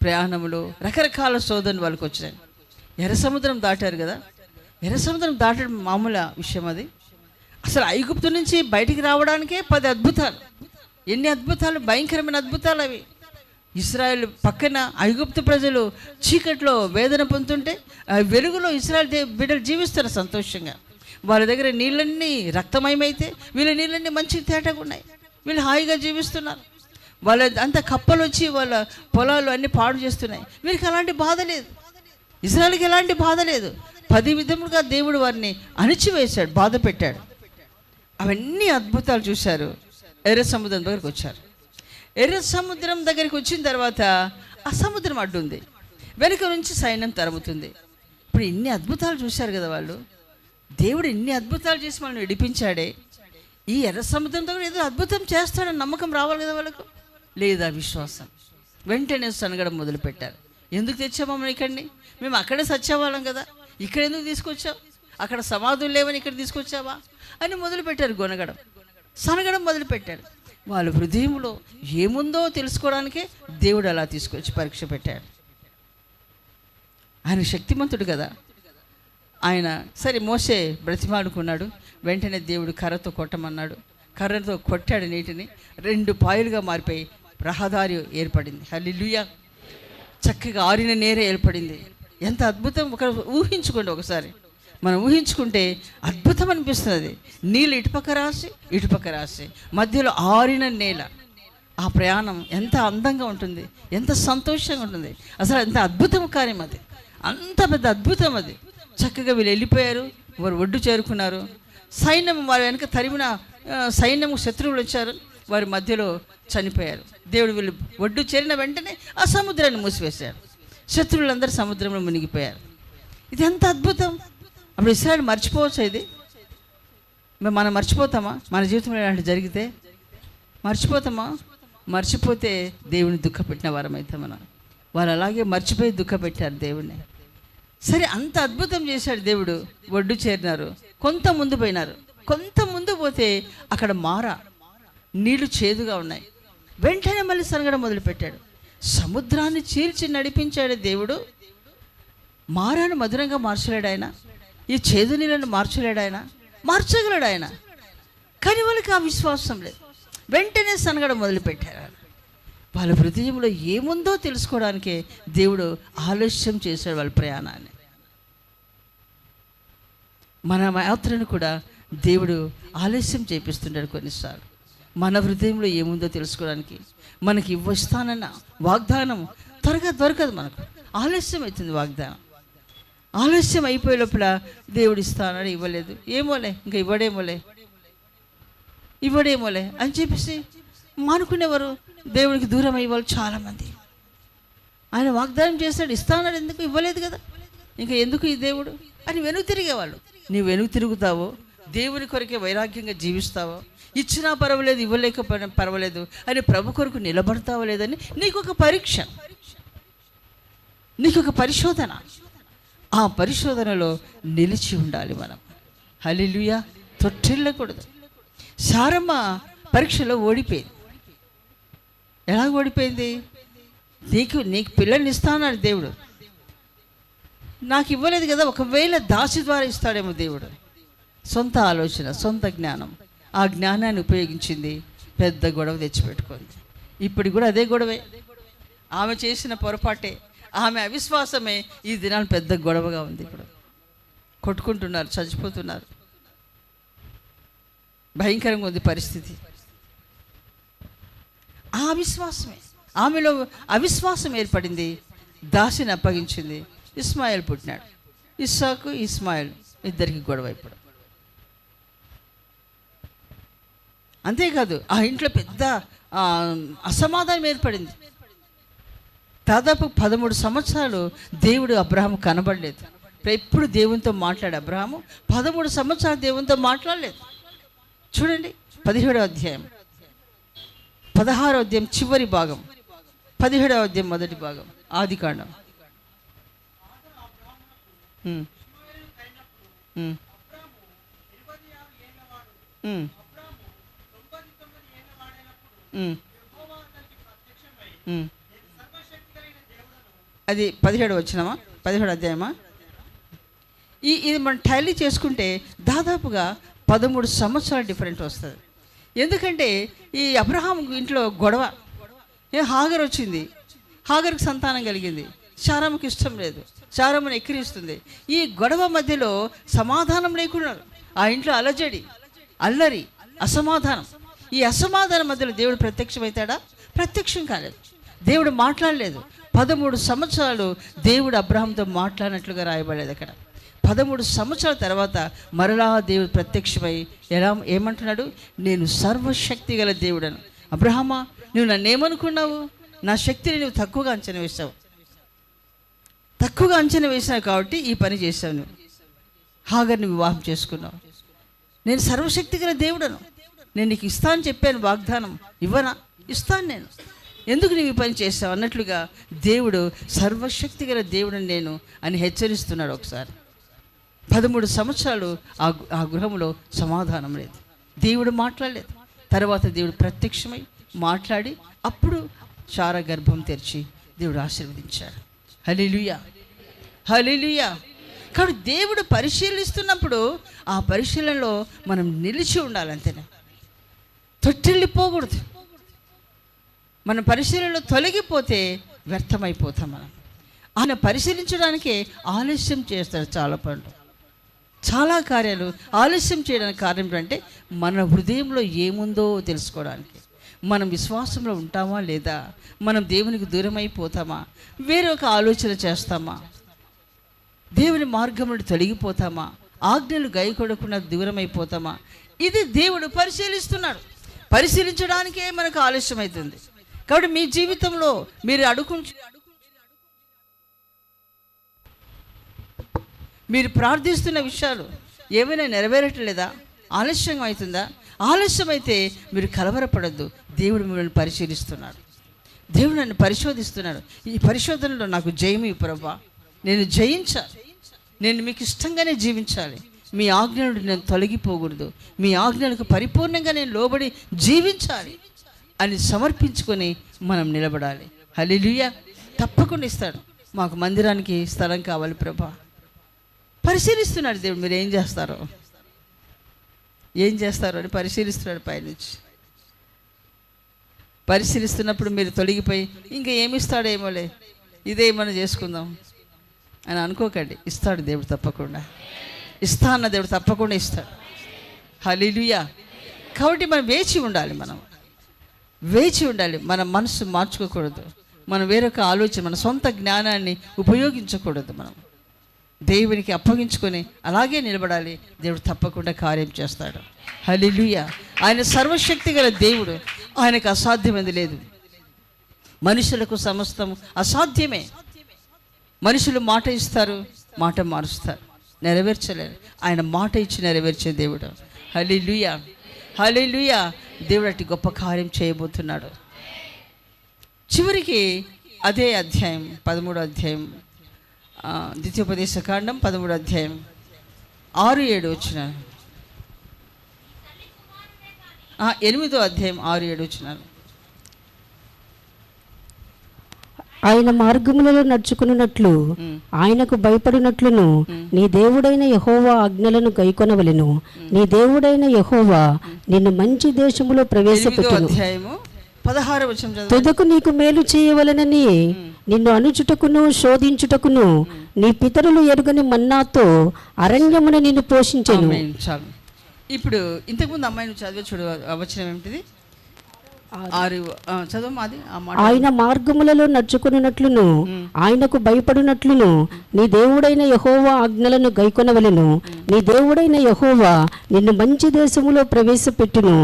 ప్రయాణంలో రకరకాల శోధనలు వాళ్ళకి వచ్చాయి. ఎర్ర సముద్రం దాటారు కదా. ఎర్ర సముద్రం దాటడం మామూలు విషయం అది. అసలు ఐగుప్తు నుంచి బయటికి రావడానికే 10 అద్భుతాలు. ఎన్ని అద్భుతాలు, భయంకరమైన అద్భుతాలు అవి. ఇశ్రాయేల్ పక్కన ఐగుప్తు ప్రజలు చీకట్లో వేదన పొందుతుంటే వెలుగులో ఇశ్రాయేల్ బిడ్డలు జీవిస్తారు సంతోషంగా. వాళ్ళ దగ్గర నీళ్ళన్నీ రక్తమయమైతే వీళ్ళ నీళ్ళన్నీ మంచి తేటగా ఉన్నాయి. వీళ్ళు హాయిగా జీవిస్తున్నారు. వాళ్ళ అంత కప్పలు వచ్చి వాళ్ళ పొలాలు అన్నీ పాడు చేస్తున్నాయి. వీరికి అలాంటి బాధ లేదు. ఇశ్రాయేల్కి ఎలాంటి బాధ లేదు. 10 విధములుగా దేవుడు వారిని అణిచివేశాడు, బాధ పెట్టాడు. అవన్నీ అద్భుతాలు చూశారు. ఎర్ర సముద్రం దగ్గరికి వచ్చారు. ఎర్ర సముద్రం దగ్గరికి వచ్చిన తర్వాత ఆ సముద్రం అడ్డుంది, వెనుక నుంచి సైన్యం తరుముతుంది. ఇప్పుడు ఇన్ని అద్భుతాలు చూశారు కదా వాళ్ళు. దేవుడు ఇన్ని అద్భుతాలు చేసి మనల్ని విడిపించాడే, ఈ ఎర్ర సముద్రం దగ్గర ఏదో అద్భుతం చేస్తాడని నమ్మకం రావాలి కదా వాళ్ళకు. లేదా విశ్వాసం. వెంటనే సనగడం మొదలుపెట్టారు. ఎందుకు తెచ్చామా మనం ఇక్కడిని? మేము అక్కడే సచ్చేవాళ్ళం కదా, ఇక్కడ ఎందుకు తీసుకొచ్చావు? అక్కడ సమాధులు లేవని ఇక్కడ తీసుకొచ్చావా అని మొదలుపెట్టారు. సనగడం మొదలుపెట్టారు. వాళ్ళ హృదయంలో ఏముందో తెలుసుకోవడానికే దేవుడు అలా తీసుకొచ్చి పరీక్ష పెట్టాడు. ఆయన శక్తిమంతుడు కదా. ఆయన సరే మోసే బ్రతిమాడుకున్నాడు. వెంటనే దేవుడు కర్రతో కొట్టమన్నాడు. కర్రతో కొట్టాడు. నీటిని 2 పాయలుగా మారిపోయి రహదారి ఏర్పడింది. హల్లెలూయా. చక్కగా ఆరిన నేరే ఏర్పడింది. ఎంత అద్భుతం! ఊహించుకోండి ఒకసారి. మనం ఊహించుకుంటే అద్భుతం అనిపిస్తుంది. నీళ్ళు ఇటుపక్క రాసి మధ్యలో ఆరిన నేల. ఆ ప్రయాణం ఎంత అందంగా ఉంటుంది, ఎంత సంతోషంగా ఉంటుంది. అసలు ఎంత అద్భుతం కార్యం అది, అంత పెద్ద అద్భుతం అది. చక్కగా వీళ్ళు వెళ్ళిపోయారు. వారు ఒడ్డు చేరుకున్నారు. సైన్యం వారి వెనక తరిమిన సైన్యము శత్రువులు వచ్చారు. వారి మధ్యలో చనిపోయారు. దేవుడు వీళ్ళు ఒడ్డు చేరిన వెంటనే ఆ సముద్రాన్ని మూసివేశారు. శత్రువులందరూ సముద్రంలో మునిగిపోయారు. ఇది ఎంత అద్భుతం! అప్పుడు ఇశ్రాయేలు మర్చిపోవచ్చు. ఇది మనం మర్చిపోతామా? మన జీవితంలో ఇలాంటి జరిగితే మర్చిపోతామా? మర్చిపోతే దేవుని దుఃఖపెట్టిన వారమైతే మనం. వాళ్ళు అలాగే మర్చిపోయి దుఃఖపెట్టారు దేవుణ్ణి. సరే, అంత అద్భుతం చేశాడు దేవుడు. ఒడ్డు చేరినారు. కొంత ముందు పోయినారు. కొంత ముందు పోతే అక్కడ నీళ్లు చేదుగా ఉన్నాయి. వెంటనే మళ్ళీ సనగడం మొదలుపెట్టాడు. సముద్రాన్ని చీల్చి నడిపించాడు దేవుడు. మారాను మధురంగా మార్చలేడు ఆయన. ఈ చేదు నీళ్ళను మార్చలేడు ఆయన. మార్చగలడు ఆయన. కానీ వాళ్ళకి ఆ విశ్వాసం లేదు. వెంటనే సనగడం మొదలుపెట్టారు. వాళ్ళ హృదయంలో ఏముందో తెలుసుకోవడానికే దేవుడు ఆలస్యం చేశాడు వాళ్ళ ప్రయాణాన్ని. మన యాత్రను కూడా దేవుడు ఆలస్యం చేపిస్తుంటాడు కొన్నిసార్లు. మన హృదయంలో ఏముందో తెలుసుకోవడానికి. మనకి ఇవ్వస్తానన్న వాగ్దానం త్వరగా దొరకదు. మనకు ఆలస్యం అవుతుంది వాగ్దానం. ఆలస్యం అయిపోయే లోపల దేవుడు ఇస్తానని ఇవ్వలేదు. ఏమోలే, ఇంకా ఇవ్వడేమోలే అని చెప్పేసి మానుకునేవారు. దేవుడికి దూరం అయ్యేవాళ్ళు చాలామంది. ఆయన వాగ్దానం చేశాడు, ఇస్తానని ఎందుకు ఇవ్వలేదు కదా, ఇంకా ఎందుకు ఈ దేవుడు అని వెనుక తిరిగేవాళ్ళు. నీవు వెనుక తిరుగుతావో, దేవుని కొరకే వైరాగ్యంగా జీవిస్తావో, ఇచ్చినా పర్వాలేదు ఇవ్వలేకపోయినా పర్వాలేదు అని ప్రభు కొరకు నిలబడతావో లేదని నీకొక పరీక్ష, నీకొక పరిశోధన. ఆ పరిశోధనలో నిలిచి ఉండాలి మనం. హల్లెలూయా. తొట్టిల్లకూడదు. శారమ్మ పరీక్షలో ఓడిపోయింది. ఎలా ఓడిపోయింది? నీకు పిల్లల్ని ఇస్తానన్నాడు దేవుడు, నాకు ఇవ్వలేదు కదా, ఒకవేళ దాసి ద్వారా ఇస్తాడేమో దేవుడు. సొంత ఆలోచన, సొంత జ్ఞానం, ఆ జ్ఞానాన్ని ఉపయోగించింది, పెద్ద గొడవ తెచ్చిపెట్టుకుంది. ఇప్పుడు కూడా అదే గొడవే. ఆమె చేసిన పొరపాటే, ఆమె అవిశ్వాసమే ఈ దినాలు పెద్ద గొడవగా ఉంది. ఇప్పుడు కొట్టుకుంటున్నారు, చచ్చిపోతున్నారు. భయంకరంగా ఉంది పరిస్థితి. ఆ అవిశ్వాసమే, ఆమెలో అవిశ్వాసం ఏర్పడింది. దాసిని అప్పగించింది. ఇస్మాయిల్ పుట్టినాడు. ఇస్సాకు ఇస్మాయిల్ ఇద్దరికి గొడవ ఇప్పుడు. అంతేకాదు ఆ ఇంట్లో పెద్ద అసమాధానం ఏర్పడింది. దాదాపు 13 సంవత్సరాలు దేవుడు అబ్రహాము కనబడలేదు. ఎప్పుడు దేవునితో మాట్లాడు అబ్రహాము 13 సంవత్సరాలు దేవునితో మాట్లాడలేదు. చూడండి 17వ అధ్యాయం, 16వ అధ్యాయం చివరి భాగం, 17వ అధ్యాయం మొదటి భాగం, ఆదికాండం. అది 17వ వచనమా, 17వ అధ్యాయమా? ఇది మనం టాలీ చేసుకుంటే దాదాపుగా 13 సంవత్సరాలు డిఫరెంట్ వస్తుంది. ఎందుకంటే ఈ అబ్రహాం ఇంట్లో గొడవ. హాగర్ వచ్చింది, హాగర్కి సంతానం కలిగింది. శారాముకి ఇష్టం లేదు, శారామును ఎక్కిరిస్తుంది. ఈ గొడవ మధ్యలో సమాధానం లేకున్నారు. ఆ ఇంట్లో అలజడి, అల్లరి, అసమాధానం. ఈ అసమాధానం మధ్యలో దేవుడు ప్రత్యక్షమవుతాడా? ప్రత్యక్షం కాలేదు. దేవుడు మాట్లాడలేదు. 13 సంవత్సరాలు దేవుడు అబ్రహాంతో మాట్లాడినట్లుగా రాయబడలేదు అక్కడ. 13 సంవత్సరాల తర్వాత మరలా దేవుడు ప్రత్యక్షమై ఏమంటున్నాడు? నేను సర్వశక్తి గల దేవుడను. అబ్రహామా, నువ్వు నన్ను ఏమనుకున్నావు? నా శక్తిని నువ్వు తక్కువగా అంచనా వేసావు. తక్కువగా అంచనా వేసావు కాబట్టి ఈ పని చేసావు. నువ్వు హాగర్ని వివాహం చేసుకున్నావు. నేను సర్వశక్తి గల దేవుడను, నేను నీకు ఇస్తాను చెప్పాను. వాగ్దానం ఇవ్వనా? ఇస్తాను నేను. ఎందుకు నువ్వు ఈ పని చేసావు అన్నట్లుగా దేవుడు సర్వశక్తి గల దేవుడని నేను అని హెచ్చరిస్తున్నాడు. ఒకసారి 13 సంవత్సరాలు ఆ గృహంలో సమాధానం లేదు. దేవుడు మాట్లాడలేదు. తర్వాత దేవుడు ప్రత్యక్షమై మాట్లాడి అప్పుడు శారా గర్భం తెరిచి దేవుడు ఆశీర్వదించాడు. హల్లెలూయా, హల్లెలూయా. కాబట్టి దేవుడు పరిశీలిస్తున్నప్పుడు ఆ పరిశీలనలో మనం నిలిచి ఉండాలి. అంతేనే, తొట్టిల్లిపోకూడదు. మన పరిశీలనలో తొలగిపోతే వ్యర్థమైపోతాం. మనం ఆయన పరిశీలించడానికే ఆలస్యం చేస్తాడు. చాలా పనులు, చాలా కార్యాలు ఆలస్యం చేయడానికి కారణం ఏంటంటే మన హృదయంలో ఏముందో తెలుసుకోవడానికి. మనం విశ్వాసంలో ఉంటామా లేదా? మనం దేవునికి దూరం అయిపోతామా? వేరొక ఆలోచన చేస్తామా? దేవుని మార్గం నుండి తొలగిపోతామా? ఆజ్ఞలు గైకొడకుండా దూరం అయిపోతామా? ఇది దేవుడు పరిశీలిస్తున్నాడు. పరిశీలించడానికే మనకు ఆలస్యం అవుతుంది. కాబట్టి మీ జీవితంలో మీరు ప్రార్థిస్తున్న విషయాలు ఏమైనా నెరవేరట్లేదా? ఆలస్యంగా అవుతుందా? ఆలస్యమైతే మీరు కలవరపడద్దు. దేవుడు మిమ్మల్ని పరిశీలిస్తున్నాడు. దేవుడు నన్ను పరిశోధిస్తున్నాడు. ఈ పరిశోధనలో నాకు జయము ప్రభువా, నేను జయించాలి. నేను మీకు ఇష్టంగానే జీవించాలి. మీ ఆజ్ఞలు నేను తొలగిపోకూడదు. మీ ఆజ్ఞలకు పరిపూర్ణంగా నేను లోబడి జీవించాలి అని సమర్పించుకొని మనం నిలబడాలి. హల్లెలూయా. తప్పకుండా ఇస్తాడు. మాకు మందిరానికి స్థలం కావాలి ప్రభా. పరిశీలిస్తున్నాడు దేవుడు. మీరు ఏం చేస్తారో అని పరిశీలిస్తున్నాడు పైనుంచి. పరిశీలిస్తున్నప్పుడు మీరు తొలగిపోయి ఇంకా ఏమిస్తాడేమోలే, ఇదేమన్నా చేసుకుందాం అని అనుకోకండి. ఇస్తాడు దేవుడు, తప్పకుండా ఇస్తా అన్న దేవుడు తప్పకుండా ఇస్తాడు. హల్లెలూయా. కాబట్టి మనం వేచి ఉండాలి. మన మనసు మార్చుకోకూడదు. మనం వేరొక ఆలోచన, మన సొంత జ్ఞానాన్ని ఉపయోగించకూడదు. మనం దేవునికి అప్పగించుకొని అలాగే నిలబడాలి. దేవుడు తప్పకుండా కార్యం చేస్తాడు. హల్లెలూయా. ఆయన సర్వశక్తి గల దేవుడు. ఆయనకు అసాధ్యమైనది లేదు. మనుషులకు సమస్తం అసాధ్యమే. మనుషులు మాట ఇస్తారు, మాట మారుస్తారు, నెరవేర్చలేరు. ఆయన మాట ఇచ్చి నెరవేర్చే దేవుడు. హల్లెలూయా, హల్లెలూయా. దేవుడు అట్టి గొప్ప కార్యం చేయబోతున్నాడు. చివరికి అదే అధ్యాయం 13వ అధ్యాయం, ద్వితీయోపదేశ కాండం 13వ అధ్యాయం 6-7 వచ్చిన 8వ అధ్యాయం 6-7 వచ్చినారు. ఆయన మార్గములలో నడుచుకున్నట్లు ఆయనకు భయపడినట్లును నీ దేవుడైన యెహోవా ఆజ్ఞలను గైకొనవలెను. నీ దేవుడైన యెహోవా నిన్ను మంచి దేశములో ప్రవేశపెట్టును. 16వ వచనం తుదకు నీకు మేలు చేయవలెనని నిన్ను అనుచుటకును శోధించుటకును నీ పితరులు ఎరుగని మన్నాతో అరణ్యమున నిన్ను పోషించెను. చాలు. ఇప్పుడు ఇంతకుముందు అమ్మాయి నువ్వు చదివే చూడు, వచనం ఏమిటిది? చదువు అది ఆ మాట. ఆయన మార్గములలో నడుచుకున్నట్లును ఆయనకు భయపడినట్లును నీ దేవుడైన యెహోవా ఆజ్ఞలను గైకొనవలెను. నీ దేవుడైన యెహోవా నిన్ను మంచి దేశములో ప్రవేశపెట్టును.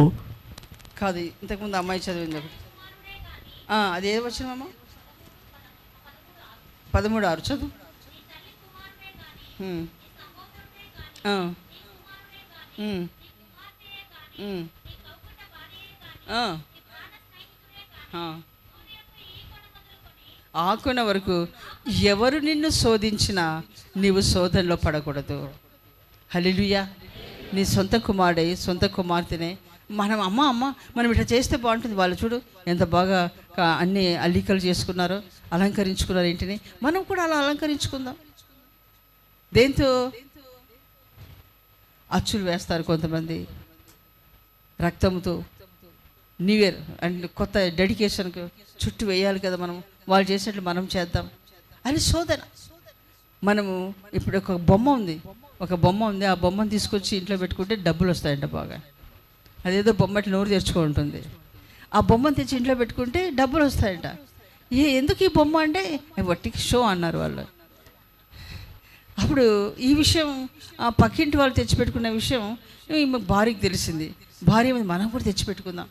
కాదు, ఇంతకుముందు అమ్మాయి చదివింది ఒకటి. అది ఏ వచ్చినమ్మా? 13:6 చదువు. ఆకున వరకు ఎవరు నిన్ను శోధించినా నీవు శోధనలో పడకూడదు. హల్లెలూయా. నీ సొంత కుమారుడే, సొంత కుమార్తెనే మనం అమ్మ మనం ఇట్లా చేస్తే బాగుంటుంది, వాళ్ళు చూడు ఎంత బాగా అన్ని అల్లికలు చేసుకున్నారో, అలంకరించుకున్నారు ఇంటిని, మనం కూడా అలా అలంకరించుకుందాం. దేంతో? అచ్చులు వేస్తారు కొంతమంది, రక్తంతో, న్యూ ఇయర్ అండ్ కొత్త డెడికేషన్కి చుట్టూ వేయాలి కదా, మనం వాళ్ళు చేసినట్లు మనం చేద్దాం అని శోధన. మనము ఇప్పుడు ఒక బొమ్మ ఉంది, ఆ బొమ్మను తీసుకొచ్చి ఇంట్లో పెట్టుకుంటే డబ్బులు వస్తాయంట బాగా. అదేదో బొమ్మటి నోరు తెరుచుకుంటుంది. ఆ బొమ్మను తెచ్చి ఇంట్లో పెట్టుకుంటే డబ్బులు వస్తాయంట. ఎందుకు ఈ బొమ్మ అంటే వట్టికి షో అన్నారు వాళ్ళు. అప్పుడు ఈ విషయం ఆ పక్కింటి వాళ్ళు తెచ్చిపెట్టుకున్న విషయం భార్యకి తెలిసింది. భార్య మీద మనం కూడా తెచ్చిపెట్టుకుందాం.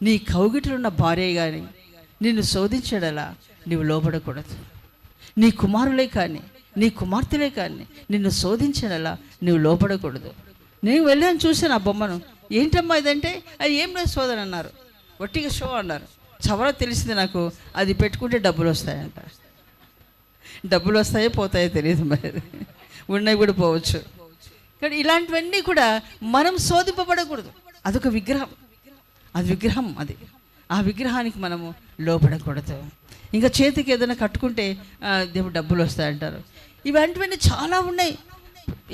నీ కౌగిట్లో ఉన్న భార్య కానీ నిన్ను శోధించడలా నీవు లోబడకూడదు. నీ కుమారులే కానీ నీ కుమార్తెలే కానీ నిన్ను శోధించడలా నీవు లోబడకూడదు. నేను వెళ్ళాను, చూశాను ఆ బొమ్మను. ఏంటమ్మా ఇదంటే అది ఏం లేదు శోధన అన్నారు, వట్టిగా షో అన్నారు. చవర తెలిసింది నాకు, అది పెట్టుకుంటే డబ్బులు వస్తాయంట. డబ్బులు వస్తాయో పోతాయో తెలియదు, మరి ఉన్నవి కూడా పోవచ్చు. కానీ ఇలాంటివన్నీ కూడా మనం శోధింపబడకూడదు. అదొక విగ్రహం, అది విగ్రహం, అది ఆ విగ్రహానికి మనము లోపడకూడదు. ఇంకా చేతికి ఏదైనా కట్టుకుంటే దేవుడు డబ్బులు వస్తాయంటారు. ఇలాంటివన్నీ చాలా ఉన్నాయి.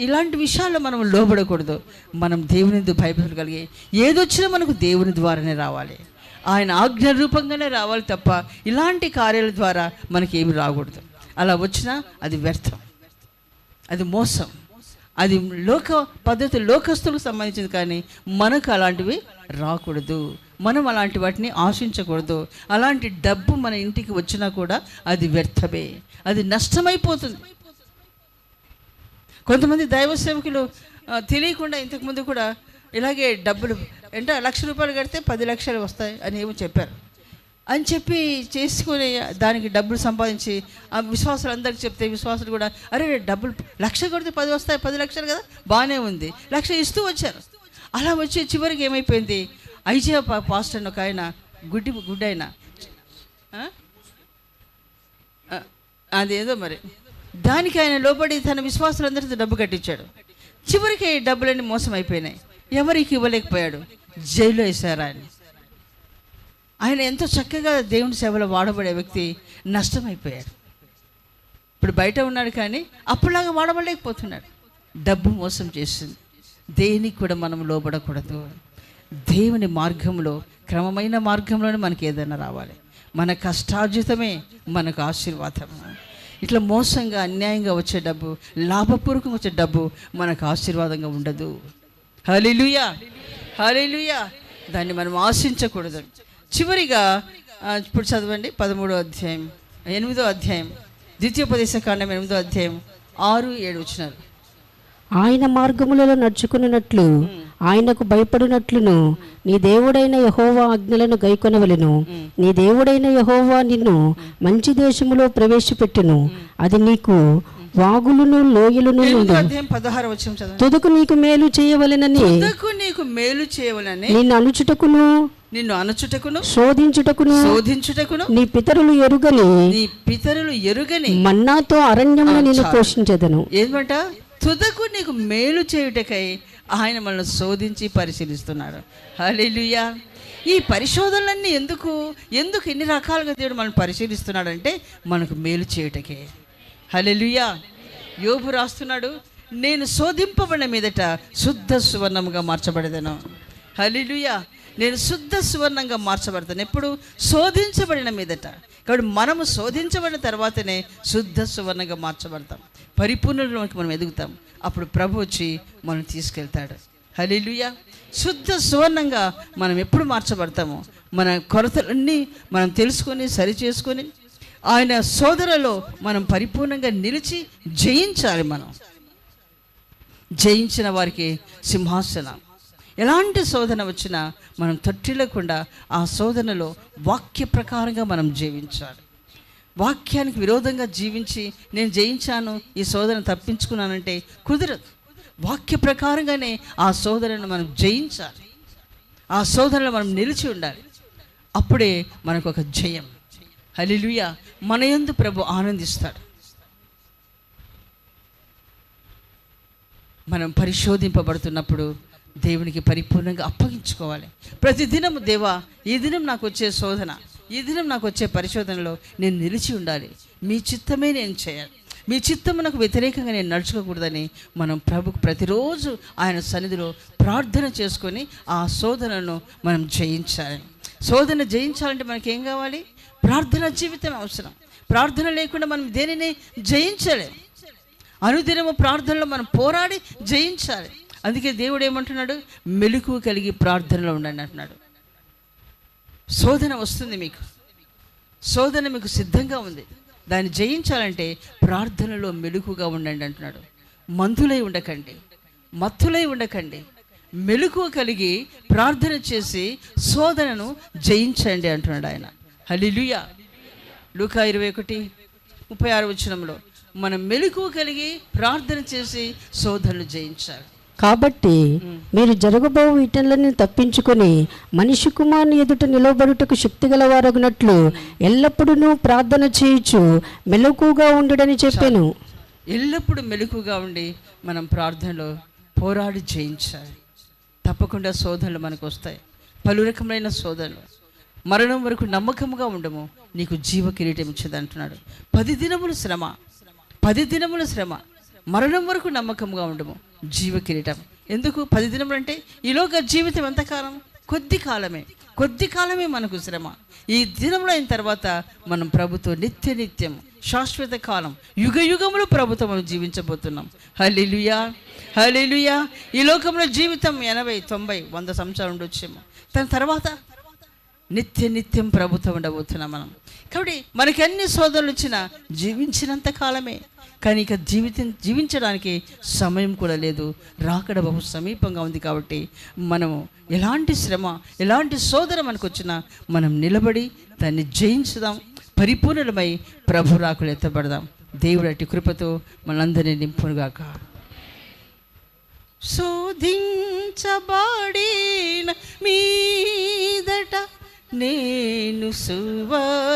ఇలాంటి విషయాల్లో మనం లోబడకూడదు. మనం దేవుని భయభక్తులు కలిగి ఏదొచ్చినా మనకు దేవుని ద్వారానే రావాలి, ఆయన ఆజ్ఞ రూపంగానే రావాలి తప్ప ఇలాంటి కార్యాల ద్వారా మనకి ఏమి రాకూడదు. అలా వచ్చినా అది వ్యర్థం, అది మోసం, అది లోక పద్ధతి, లోకస్తులకు సంబంధించింది. కానీ మనకు అలాంటివి రాకూడదు, మనం అలాంటి వాటిని ఆశించకూడదు. అలాంటి డబ్బు మన ఇంటికి వచ్చినా కూడా అది వ్యర్థమే, అది నష్టమైపోతుంది. కొంతమంది దైవ సేవకులు తెలియకుండా ఇంతకుముందు కూడా ఇలాగే డబ్బులు అంటే 1,00,000 రూపాయలు కడితే 10 లక్షలు వస్తాయి అని ఏమో చెప్పారు అని చెప్పి చేసుకుని దానికి డబ్బులు సంపాదించి ఆ విశ్వాసులు అందరికి చెప్తే విశ్వాసులు కూడా అరే డబ్బులు 1,00,000 కొడితే 10 వస్తాయి, 10 లక్షలు కదా, బాగానే ఉంది, 1,00,000 ఇస్తూ వచ్చారు. అలా వచ్చి చివరికి ఏమైపోయింది, ఐజియా పాస్టర్ అని ఒక ఆయన గుడ్డైన అదేదో మరి దానికి ఆయన లోబడి తన విశ్వాసులందరితో డబ్బు కట్టించాడు. చివరికి డబ్బులన్నీ మోసం అయిపోయినాయి, ఎవరికి ఇవ్వలేకపోయాడు, జైల్లో వేశారు ఆయన. ఆయన ఎంతో చక్కగా దేవుని సేవలో వాడబడే వ్యక్తి నష్టమైపోయాడు. ఇప్పుడు బయట ఉన్నాడు కానీ అప్పుడులాగా వాడబడలేకపోతున్నాడు. డబ్బు మోసం చేస్తుంది. దేనికి కూడా మనం లోబడకూడదు. దేవుని మార్గంలో, క్రమమైన మార్గంలోనే మనకి ఏదైనా రావాలి. మన కష్టార్జితమే మనకు ఆశీర్వాదము. ఇట్లా మోసంగా అన్యాయంగా వచ్చే డబ్బు, లాభపూర్వకంగా వచ్చే డబ్బు మనకు ఆశీర్వాదంగా ఉండదు. హల్లెలూయా, హల్లెలూయా. దాన్ని మనం ఆశించకూడదు. చివరిగా ఇప్పుడు చదవండి 13వ అధ్యాయం 8వ అధ్యాయం ద్వితీయోపదేశకాండం 8వ అధ్యాయం 6-7 వచనాలు. ఆయన మార్గములలో నడుచుకున్నట్లు ఆయనకు భయపడినట్లును నీ దేవుడైన యెహోవా ఆజ్ఞలను గైకొనవలెను. నీ దేవుడైన యెహోవా నిన్ను మంచి దేశములో ప్రవేశపెట్టును. అది నీకు వాగులను లోయలను తుదకు నీకు మేలు చేయవలెనని నిన్ను అనుచుటకును శోధించుటకును నీ పితరులు ఎరుగని మన్నాతో అరణ్యమున నిన్ను పోషించెదను. ఏమంట? తుదకు నీకు మేలు చేయుటకై ఆయన మనల్ని శోధించి పరిశీలిస్తున్నాడు. హల్లెలూయా. ఈ పరిశోధనలన్నీ ఎందుకు ఎన్ని రకాలుగా దేవుడు మనం పరిశీలిస్తున్నాడంటే మనకు మేలు చేయుటకే. హల్లెలూయా. యోబు రాస్తున్నాడు, నేను శోధింపబడిన మీదట శుద్ధ సువర్ణముగా మార్చబడేదను. హల్లెలూయా. నేను శుద్ధ సువర్ణంగా మార్చబడతాను ఎప్పుడు? శోధించబడిన మీదట. కాబట్టి మనము శోధించబడిన తర్వాతనే శుద్ధ సువర్ణంగా మార్చబడతాం, పరిపూర్ణలోకి మనం ఎదుగుతాం. అప్పుడు ప్రభు వచ్చి మనం తీసుకెళ్తాడు. హల్లెలూయా. శుద్ధ సువర్ణంగా మనం ఎప్పుడు మార్చబడతామో, మన కొరతలన్నీ మనం తెలుసుకొని సరి చేసుకొని ఆయన సోదరలో మనం పరిపూర్ణంగా నిలిచి జయించాలి. మనం జయించిన వారికి సింహాసనం. ఎలాంటి శోధన వచ్చినా మనం తొట్టిల్లకుండా ఆ శోధనలో వాక్య ప్రకారంగా మనం జీవించాలి. వాక్యానికి విరోధంగా జీవించి నేను జయించాను, ఈ శోధన తప్పించుకున్నానంటే కుదరదు. వాక్య ప్రకారంగానే ఆ శోధనను మనం జయించాలి. ఆ శోధనలో మనం నిలిచి ఉండాలి. అప్పుడే మనకు ఒక జయం. హల్లెలూయా. మన యందు ప్రభు ఆనందిస్తాడు. మనం పరిశోధింపబడుతున్నప్పుడు దేవునికి పరిపూర్ణంగా అప్పగించుకోవాలి. ప్రతిదినం దేవా, ఈ దినం నాకు వచ్చే శోధన, ఈ దినం నాకు వచ్చే పరిశోధనలో నేను నిలిచి ఉండాలి. మీ చిత్తమే నేను చేయాలి. మీ చిత్తమునకు వ్యతిరేకంగా నేను నడుచుకోకూడదని మనం ప్రభుకు ప్రతిరోజు ఆయన సన్నిధిలో ప్రార్థన చేసుకొని ఆ శోధనను మనం జయించాలి. శోధన జయించాలంటే మనకేం కావాలి? ప్రార్థన జీవితం అవసరం. ప్రార్థన లేకుండా మనం దేనిని జయించలేం. అనుదినము ప్రార్థనలో మనం పోరాడి జయించాలి. అందుకే దేవుడు ఏమంటున్నాడు? మెలకువ కలిగి ప్రార్థనలో ఉండండి అంటున్నాడు. శోధన వస్తుంది, మీకు శోధన మీకు సిద్ధంగా ఉంది. దాన్ని జయించాలంటే ప్రార్థనలో మెలకువగా ఉండండి అంటున్నాడు. మందులై ఉండకండి, మత్తులై ఉండకండి, మెలకువ కలిగి ప్రార్థన చేసి శోధనను జయించండి అంటున్నాడు ఆయన. హల్లెలూయా. లూకా 21:36 మనం మెలకువ కలిగి ప్రార్థన చేసి శోధనను జయించాలి. కాబట్టి మీరు జరగబో వీటన్లని తప్పించుకొని మనిషి కుమారుని ఎదుట నిలబడుటకు శక్తి గలవారగునట్లు ఎల్లప్పుడూ ప్రార్థన చేయొచ్చు మెలకుగా ఉండడని చెప్పాను. ఎల్లప్పుడూ మెలకుగా ఉండి మనం ప్రార్థనలో పోరాడి జయించాలి. తప్పకుండా శోధనలు మనకు వస్తాయి. పలు రకమైన శోధనలు. మరణం వరకు నమ్మకంగా ఉండము, నీకు జీవ కిరీటం ఇచ్చేది అంటున్నాడు. 10 దినముల శ్రమ, 10 దినముల శ్రమ, మరణం వరకు నమ్మకంగా ఉండము, జీవ కిరీటం. ఎందుకు 10 దినములు అంటే? ఈలోగా జీవితం ఎంతకాలం? కొద్ది కాలమే మనకు శ్రమ. ఈ దినంలో అయిన తర్వాత మనం ప్రభుతో నిత్యం శాశ్వత కాలం యుగ యుగములు ప్రభుతో మనం జీవించబోతున్నాం. హల్లెలూయా, హల్లెలూయా. ఈ లోకంలో జీవితం 80, 90, 100 సంవత్సరాలు ఉండొచ్చేమో. దాని తర్వాత నిత్యం ప్రభుత్వం ఉండబోతున్నాం మనం. కాబట్టి మనకి అన్ని శోధనలు వచ్చినా జీవించినంత కాలమే. కానీ ఇక జీవించడానికి సమయం కూడా లేదు. రాకడ బహు సమీపంగా ఉంది. కాబట్టి మనము ఎలాంటి శ్రమ, ఎలాంటి శోధన మనకు వచ్చినా మనం నిలబడి దాన్ని జయించుదాం. పరిపూర్ణమై ప్రభు రాకులు ఎత్తబడదాం. దేవుడు అట్టి కృపతో మనందరినీ నింపునుగాక. శోధించబడిన మీదట నేను